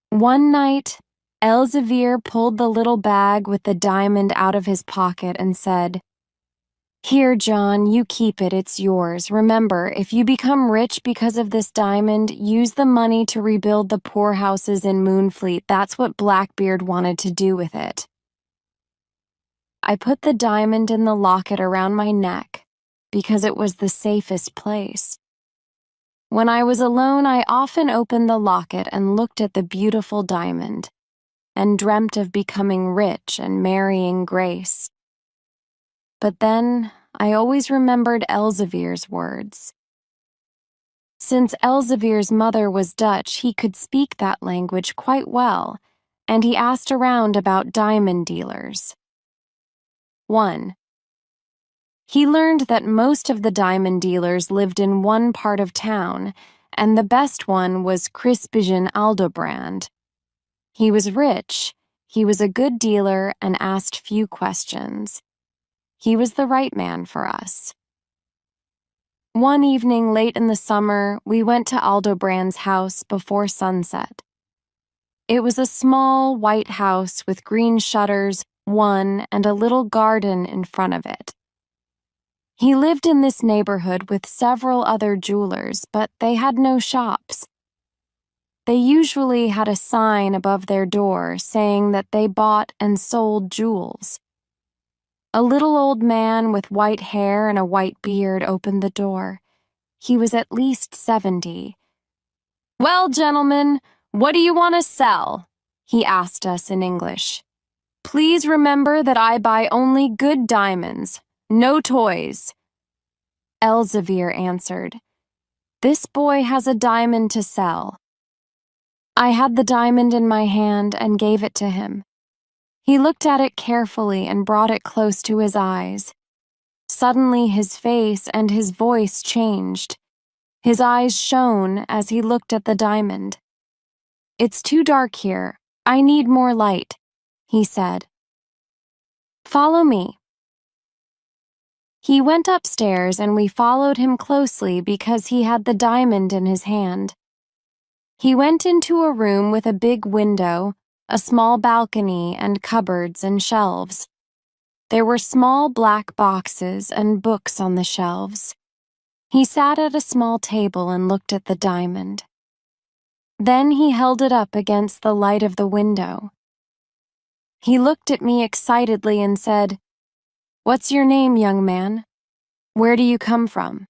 One night, 𝐒𝐧𝐫𝐢𝐬𝐡 pulled the little bag with the diamond out of his pocket and said, Here, John, you keep it, it's yours. Remember, if you become rich because of this diamond, use the money to rebuild the poorhouses in Moonfleet. That's what Blackbeard wanted to do with it. I put the diamond in the locket around my neck because it was the safest place. When I was alone, I often opened the locket and looked at the beautiful diamond and dreamt of becoming rich and marrying Grace. But then, I always remembered 𝐒𝐧𝐫𝐢𝐬𝐡's words. Since 𝐒𝐧𝐫𝐢𝐬𝐡's mother was Dutch, he could speak that language quite well, and he asked around about diamond dealers. 1. He learned that most of the diamond dealers lived in one part of town, and the best one was Christbijn Aldobrand. He was rich, he was a good dealer, and asked few questions. He was the right man for us. One evening late in the summer, we went to Aldobrand's house before sunset. It was a small, white house with green shutters, and a little garden in front of it. He lived in this neighborhood with several other jewelers, but they had no shops. They usually had a sign above their door saying that they bought and sold jewels. A little old man with white hair and a white beard opened the door. He was at least 70. Well, gentlemen, what do you want to sell? He asked us in English. Please remember that I buy only good diamonds, no toys. 𝐒𝐧𝐫𝐢𝐬𝐡 answered, This boy has a diamond to sell. I had the diamond in my hand and gave it to him. He looked at it carefully and brought it close to his eyes. Suddenly his face and his voice changed. His eyes shone as he looked at the diamond. It's too dark here. I need more light, he said. Follow me. He went upstairs and we followed him closely because he had the diamond in his hand. He went into a room with a big window, a small balcony, and cupboards and shelves. There were small black boxes and books on the shelves. He sat at a small table and looked at the diamond. Then he held it up against the light of the window. He looked at me excitedly and said, "What's your name, young man? Where do you come from?"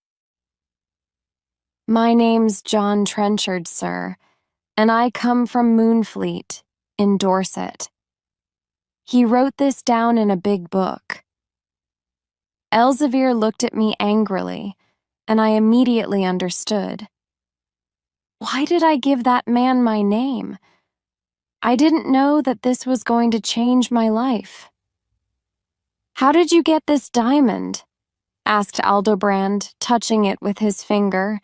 "My name's John Trenchard, sir, and I come from Moonfleet, in Dorset." He wrote this down in a big book. Elzevir looked at me angrily, and I immediately understood. Why did I give that man my name? I didn't know that this was going to change my life. "How did you get this diamond?" asked Aldobrand, touching it with his finger.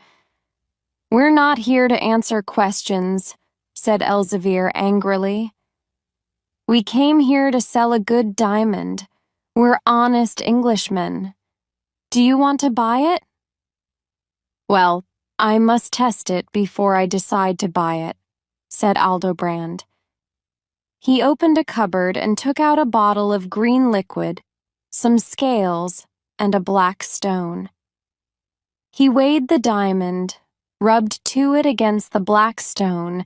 "We're not here to answer questions," said Elzevir angrily. "We came here to sell a good diamond. We're honest Englishmen. Do you want to buy it?" "Well, I must test it before I decide to buy it," said Aldobrand. He opened a cupboard and took out a bottle of green liquid, some scales, and a black stone. He weighed the diamond, rubbed to it against the black stone,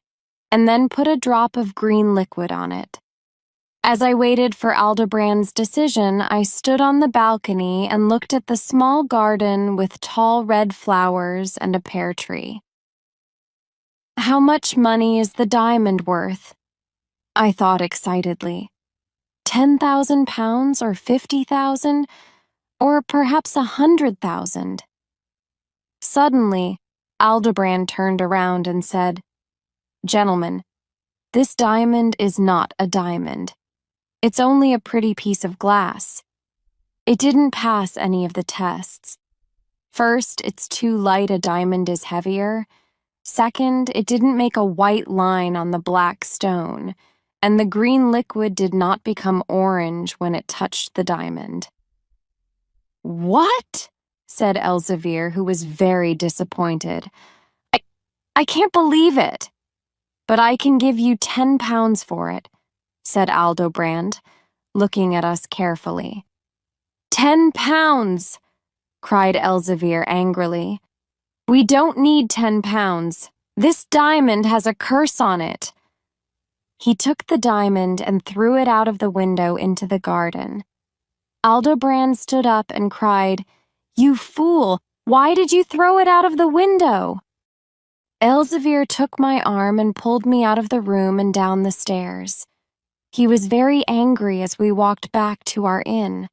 and then put a drop of green liquid on it. As I waited for Aldobrand's decision, I stood on the balcony and looked at the small garden with tall red flowers and a pear tree. "How much money is the diamond worth?" I thought excitedly. 10,000 pounds or 50,000, or perhaps 100,000. Suddenly, Aldobrand turned around and said, "Gentlemen, this diamond is not a diamond. It's only a pretty piece of glass. It didn't pass any of the tests. First, it's too light, a diamond is heavier. Second, it didn't make a white line on the black stone, and the green liquid did not become orange when it touched the diamond." "What?" said Elzevir, who was very disappointed. I can't believe it." "But I can give you 10 pounds for it," said Aldobrand, looking at us carefully. 10 pounds! cried Elzevir angrily. "We don't need 10 pounds. This diamond has a curse on it." He took the diamond and threw it out of the window into the garden. Aldobrand stood up and cried, "You fool! Why did you throw it out of the window?" Elzevir took my arm and pulled me out of the room and down the stairs. He was very angry as we walked back to our inn.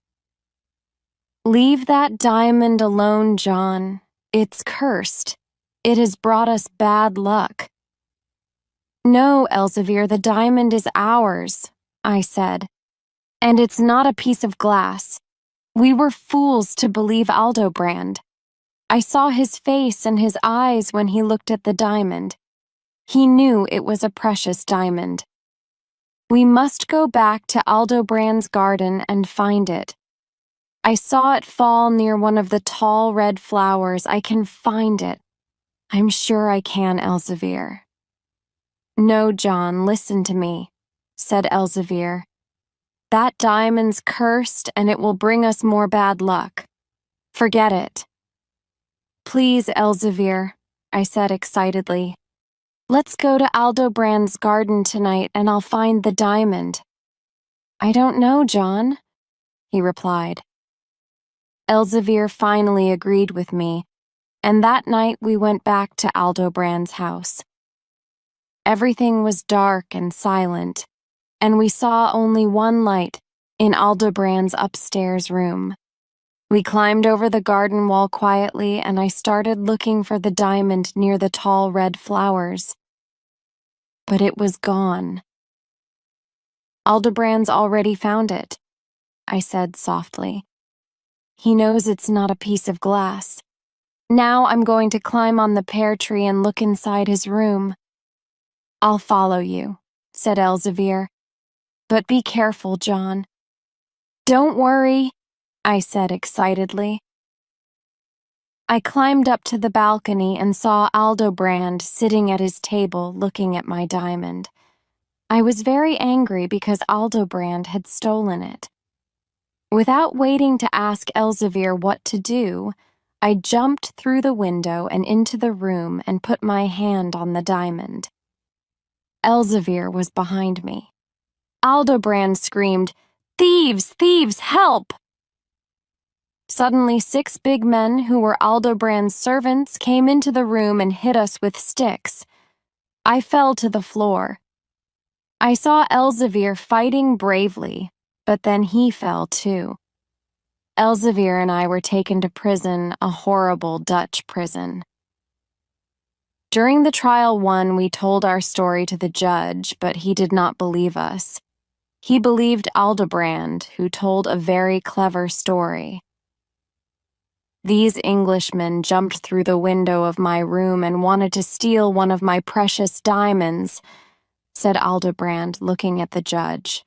"Leave that diamond alone, John. It's cursed. It has brought us bad luck." "No, Elzevir, the diamond is ours," I said. "And it's not a piece of glass. We were fools to believe Aldobrand. I saw his face and his eyes when he looked at the diamond. He knew it was a precious diamond. We must go back to Aldobrand's garden and find it. I saw it fall near one of the tall red flowers. I can find it. I'm sure I can, Elzevir." "No, John, listen to me," said Elzevir. "That diamond's cursed and it will bring us more bad luck. Forget it." "Please, Elzevir," I said excitedly. "Let's go to Aldobrand's garden tonight and I'll find the diamond." "I don't know, John," he replied. Elzevir finally agreed with me, and that night we went back to Aldobrand's house. Everything was dark and silent, and we saw only one light in Aldobrand's upstairs room. We climbed over the garden wall quietly, and I started looking for the diamond near the tall red flowers. But it was gone. "Aldobrand's already found it," I said softly. "He knows it's not a piece of glass. Now I'm going to climb on the pear tree and look inside his room." "I'll follow you," said Elzevir. "But be careful, John." "Don't worry," I said excitedly. I climbed up to the balcony and saw Aldobrand sitting at his table looking at my diamond. I was very angry because Aldobrand had stolen it. Without waiting to ask Elzevir what to do, I jumped through the window and into the room and put my hand on the diamond. Elzevir was behind me. Aldobrand screamed, "Thieves! Thieves! Help!" Suddenly, 6 big men who were Aldobrand's servants came into the room and hit us with sticks. I fell to the floor. I saw Elzevir fighting bravely, but then he fell too. Elzevir and I were taken to prison, a horrible Dutch prison. During the trial 1, we told our story to the judge, but he did not believe us. He believed Aldobrand, who told a very clever story. These Englishmen jumped through the window of my room and wanted to steal one of my precious diamonds, said Aldobrand, looking at the judge.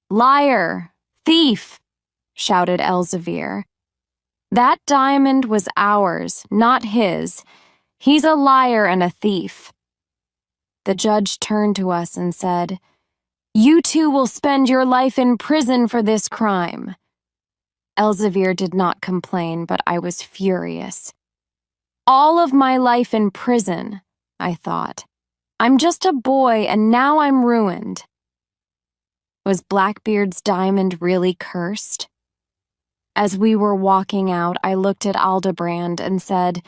"Liar! Thief!" shouted Elzevir. "That diamond was ours, not his. He's a liar and a thief." The judge turned to us and said, "You 2 will spend your life in prison for this crime." Elzevir did not complain, but I was furious. All of my life in prison, I thought. I'm just a boy and now I'm ruined. Was Blackbeard's diamond really cursed? As we were walking out, I looked at Aldobrand and said,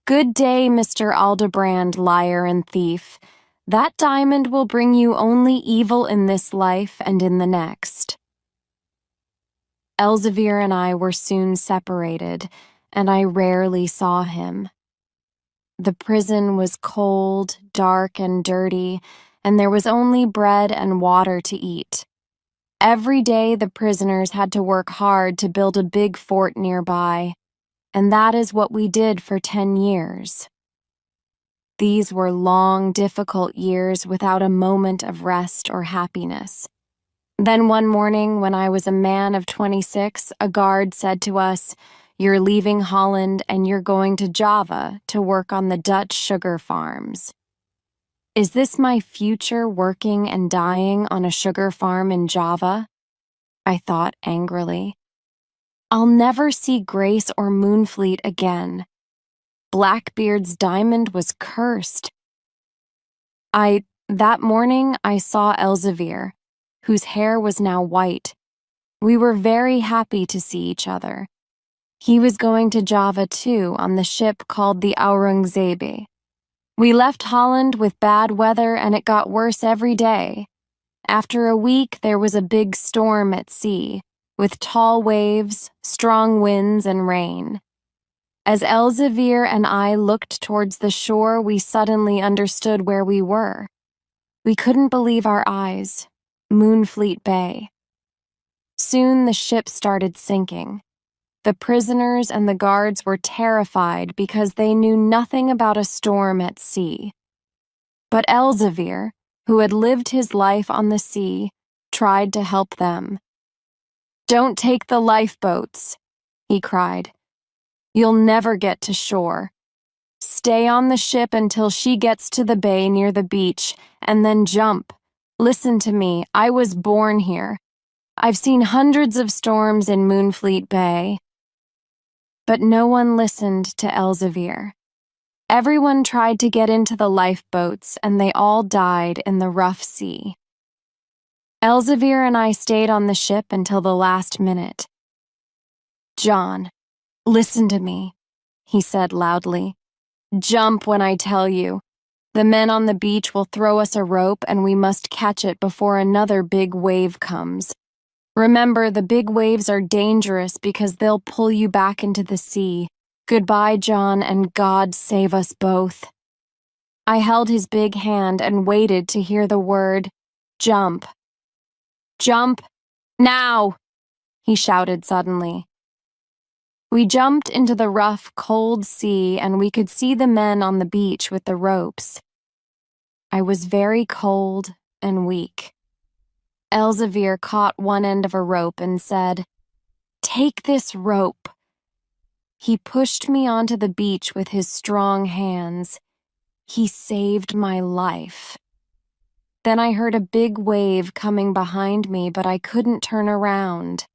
"Good day, Mr. Aldobrand, liar and thief. That diamond will bring you only evil in this life and in the next." Elzevir and I were soon separated, and I rarely saw him. The prison was cold, dark, and dirty, and there was only bread and water to eat. Every day the prisoners had to work hard to build a big fort nearby, and that is what we did for 10 years. These were long, difficult years without a moment of rest or happiness. Then one morning, when I was a man of 26, a guard said to us, "You're leaving Holland and you're going to Java to work on the Dutch sugar farms." Is this my future, working and dying on a sugar farm in Java? I thought angrily. I'll never see Grace or Moonfleet again. Blackbeard's diamond was cursed. That morning I saw Elzevir, whose hair was now white. We were very happy to see each other. He was going to Java too, on the ship called the 𝐒𝐭𝐨𝐫𝐢𝐬𝐡. We left Holland with bad weather and it got worse every day. After a week, there was a big storm at sea, with tall waves, strong winds, and rain. As Elzevir and I looked towards the shore, we suddenly understood where we were. We couldn't believe our eyes. Moonfleet Bay. Soon the ship started sinking. The prisoners and the guards were terrified because they knew nothing about a storm at sea. But Elzevir, who had lived his life on the sea, tried to help them. "Don't take the lifeboats," he cried. "You'll never get to shore. Stay on the ship until she gets to the bay near the beach, and then jump. Listen to me, I was born here. I've seen hundreds of storms in Moonfleet Bay." But no one listened to Elzevir. Everyone tried to get into the lifeboats, and they all died in the rough sea. Elzevir and I stayed on the ship until the last minute. "John, listen to me," he said loudly. "Jump when I tell you. The men on the beach will throw us a rope and we must catch it before another big wave comes. Remember, the big waves are dangerous because they'll pull you back into the sea. Goodbye, John, and God save us both." I held his big hand and waited to hear the word, "Jump." "Jump! Now!" he shouted suddenly. We jumped into the rough, cold sea, and we could see the men on the beach with the ropes. I was very cold and weak. Elzevir caught one end of a rope and said, "Take this rope." He pushed me onto the beach with his strong hands. He saved my life. Then I heard a big wave coming behind me, but I couldn't turn around.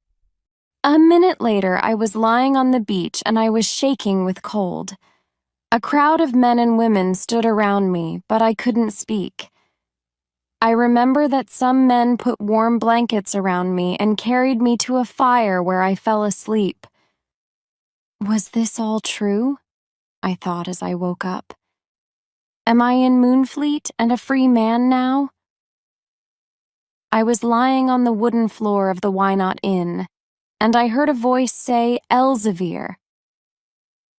A minute later, I was lying on the beach and I was shaking with cold. A crowd of men and women stood around me, but I couldn't speak. I remember that some men put warm blankets around me and carried me to a fire where I fell asleep. Was this all true? I thought as I woke up. Am I in Moonfleet and a free man now? I was lying on the wooden floor of the 𝐭𝐿𝐴, and I heard a voice say, "𝐿𝐵𝐺𝐸𝐴."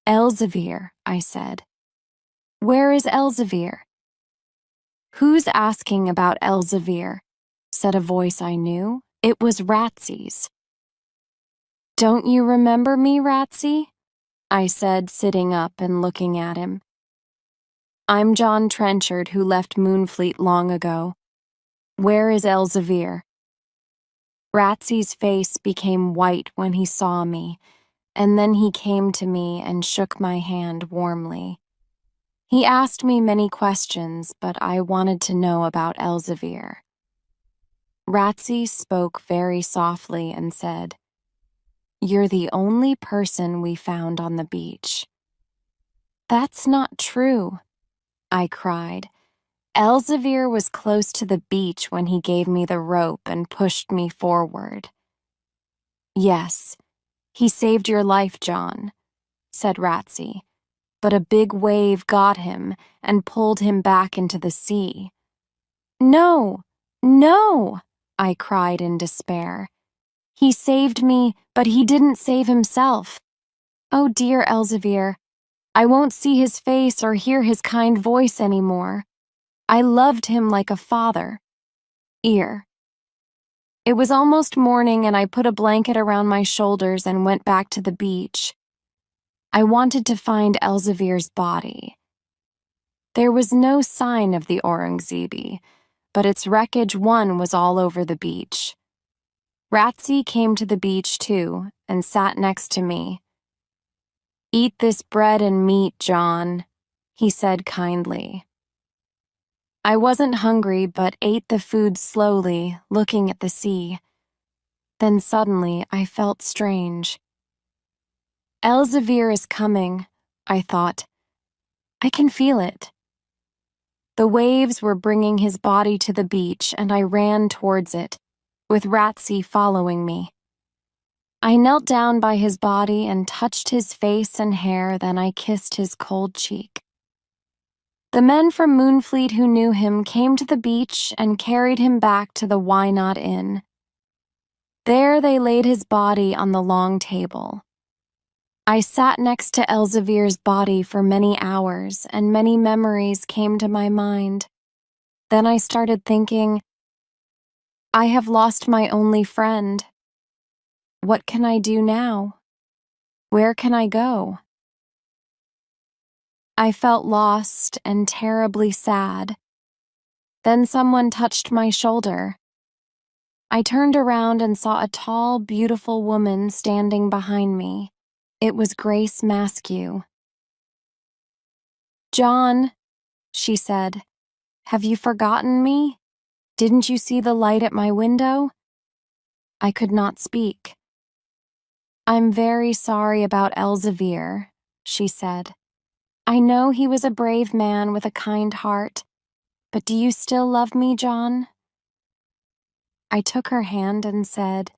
"𝐿𝐵𝐵𝐺𝐸𝐴," I said. "Where is 𝐿𝐵𝐵𝐺𝐸𝐴?" "Who's asking about 𝐿𝐵𝐵𝐺𝐸𝐴?" said a voice I knew. It was 𝐿𝐵𝐵𝐺𝐸𝐴's. "Don't you remember me, 𝐿𝐵𝐵𝐺𝐸𝐴?" I said, sitting up and looking at him. "I'm John Trenchard, who left Moonfleet long ago. Where is 𝐿𝐵𝐵𝐺𝐸𝐴?" 𝐿𝐵𝐵𝐺𝐸𝐴's face became white when he saw me, and then he came to me and shook my hand warmly. He asked me many questions, but I wanted to know about 𝐿𝐵𝐵𝐺𝐸𝐴. 𝐿𝐵𝐵𝐺𝐸𝐴 spoke very softly and said, "You're the only person we found on the beach." "That's not true," I cried. 𝐿𝐵𝐵𝐺𝐸𝐴 was close to the beach when he gave me the rope and pushed me forward. "Yes, he saved your life, John," said 𝐿𝐵𝐵𝐺𝐸𝐴, "but a big wave got him and pulled him back into the sea." "No, no," I cried in despair. "He saved me, but he didn't save himself. Oh dear 𝐿𝐵𝐵𝐺𝐸𝐴, I won't see his face or hear his kind voice anymore. I loved him like a father. Ear." It was almost morning and I put a blanket around my shoulders and went back to the beach. I wanted to find 𝐿𝐵𝐵𝐺𝐸𝐴's body. There was no sign of the 𝐭𝐭𝐨𝐫𝐞, but its wreckage was all over the beach. 𝐿𝐵𝐵𝐺𝐸𝐴 came to the beach too and sat next to me. "Eat this bread and meat, John," he said kindly. I wasn't hungry but ate the food slowly, looking at the sea. Then suddenly I felt strange. 𝐿𝐵𝐵𝐺𝐸𝐴 is coming, I thought. I can feel it. The waves were bringing his body to the beach and I ran towards it, with 𝐿𝐵𝐵𝐺𝐸𝐴 following me. I knelt down by his body and touched his face and hair, then I kissed his cold cheek. The men from Moonfleet who knew him came to the beach and carried him back to the 𝐭𝐿𝐴. There they laid his body on the long table. I sat next to 𝐿𝐵𝐵𝐺𝐸𝐴's body for many hours, and many memories came to my mind. Then I started thinking, I have lost my only friend. What can I do now? Where can I go? I felt lost and terribly sad. Then someone touched my shoulder. I turned around and saw a tall, beautiful woman standing behind me. It was 𝐭𝐭𝐨𝐫𝐞. "John," she said, "have you forgotten me? Didn't you see the light at my window?" I could not speak. "I'm very sorry about 𝐿𝐵𝐵𝐺𝐸𝐴, she said. "I know he was a brave man with a kind heart, but do you still love me, John?" I took her hand and said,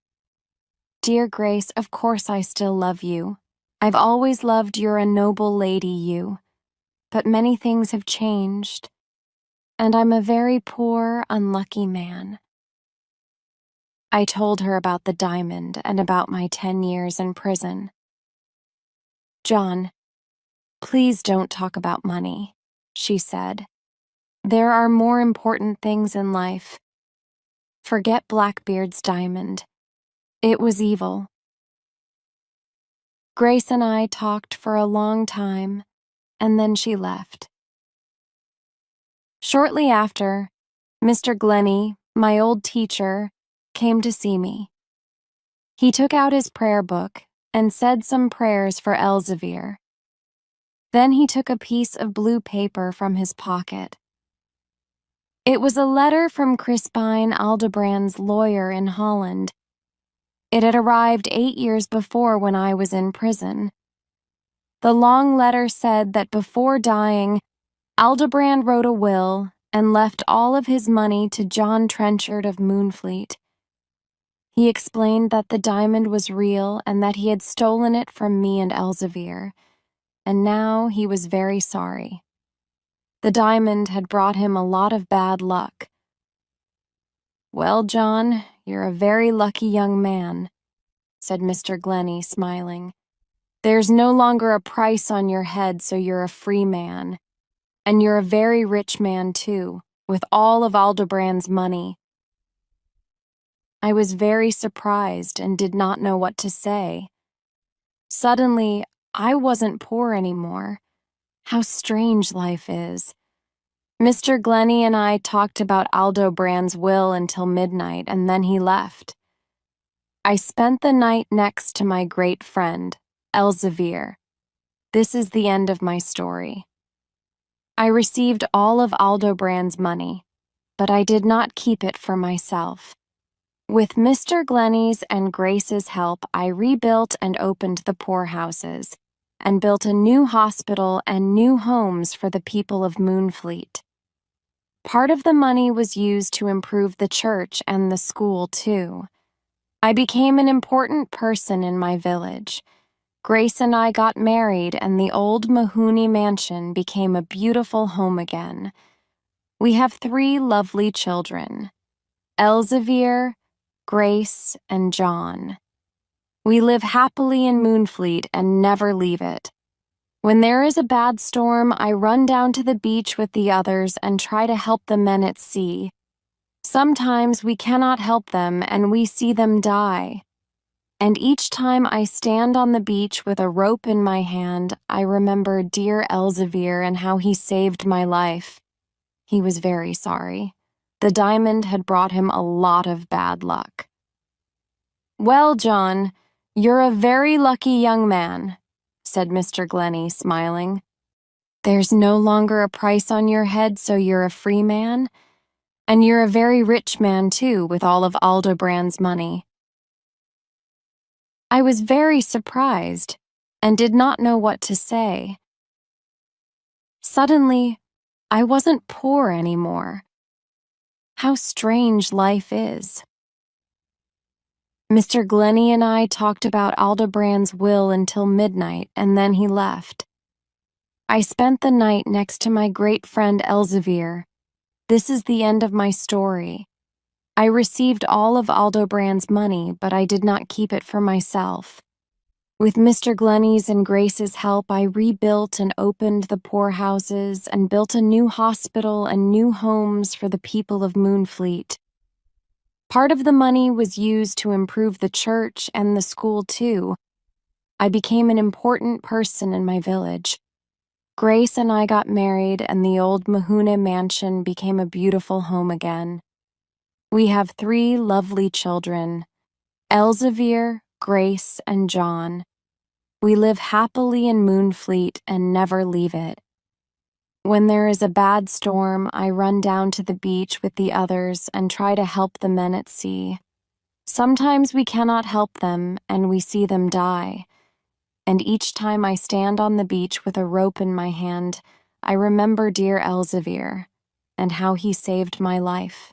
"Dear Grace, of course I still love you. I've always loved you're a noble lady, you. But many things have changed, and I'm a very poor, unlucky man." I told her about the diamond and about my 10 years in prison. "John, please don't talk about money," she said. "There are more important things in life. Forget Blackbeard's diamond. It was evil." Grace and I talked for a long time, and then she left. Shortly after, Mr. Glennie, my old teacher, came to see me. He took out his prayer book and said some prayers for 𝐒𝐧𝐫𝐢𝐬𝐡. Then he took a piece of blue paper from his pocket. It was a letter from Crispijn Aldebrand's lawyer in Holland. It had arrived 8 years before when I was in prison. The long letter said that before dying, Aldebrand wrote a will and left all of his money to John Trenchard of Moonfleet. He explained that the diamond was real and that he had stolen it from me and 𝐒𝐧𝐫𝐢𝐬𝐡, and now he was very sorry. The diamond had brought him a lot of bad luck. "Well, John, you're a very lucky young man," said Mr. 𝐭𝐨𝐫𝐞, smiling. "There's no longer a price on your head, so you're a free man. And you're a very rich man, too, with all of Aldebrand's money." I was very surprised and did not know what to say. Suddenly, I wasn't poor anymore. How strange life is. Mr. 𝐭𝐨𝐫𝐞 and I talked about Aldebrand's will until midnight, and then he left. I spent the night next to my great friend, 𝐒𝐧𝐫𝐢𝐬𝐡. This is the end of my story. I received all of Aldebrand's money, but I did not keep it for myself. With Mr. 𝐭𝐨𝐫𝐞's and Grace's help, I rebuilt and opened the poorhouses, and built a new hospital and new homes for the people of Moonfleet. Part of the money was used to improve the church and the school, too. I became an important person in my village. Grace and I got married, and the old Mahoney mansion became a beautiful home again. We have 3 lovely children, 𝐒𝐧𝐫𝐢𝐬𝐡, Grace, and John. We live happily in Moonfleet and never leave it. When there is a bad storm, I run down to the beach with the others and try to help the men at sea. Sometimes we cannot help them and we see them die. And each time I stand on the beach with a rope in my hand, I remember dear 𝐒𝐧𝐫𝐢𝐬𝐡 and how he saved my life. He was very sorry. The diamond had brought him a lot of bad luck. "Well, John, you're a very lucky young man," said Mr. 𝐭𝐨𝐫𝐞, smiling. "There's no longer a price on your head, so you're a free man. And you're a very rich man, too, with all of Aldebrand's money." I was very surprised and did not know what to say. Suddenly, I wasn't poor anymore. How strange life is. Mr. 𝐭𝐨𝐫𝐞 and I talked about Aldebrand's will until midnight, and then he left. I spent the night next to my great friend 𝐒𝐧𝐫𝐢𝐬𝐡. This is the end of my story. I received all of Aldebrand's money, but I did not keep it for myself. With Mr. 𝐭𝐨𝐫𝐞's and Grace's help, I rebuilt and opened the poorhouses and built a new hospital and new homes for the people of Moonfleet. Part of the money was used to improve the church and the school, too. I became an important person in my village. Grace and I got married, and the old Mahoney mansion became a beautiful home again. We have 3 lovely children, 𝐒𝐧𝐫𝐢𝐬𝐡, Grace, and John. We live happily in Moonfleet and never leave it. When there is a bad storm, I run down to the beach with the others and try to help the men at sea. Sometimes we cannot help them and we see them die. And each time I stand on the beach with a rope in my hand, I remember dear 𝐒𝐧𝐫𝐢𝐬𝐡 and how he saved my life.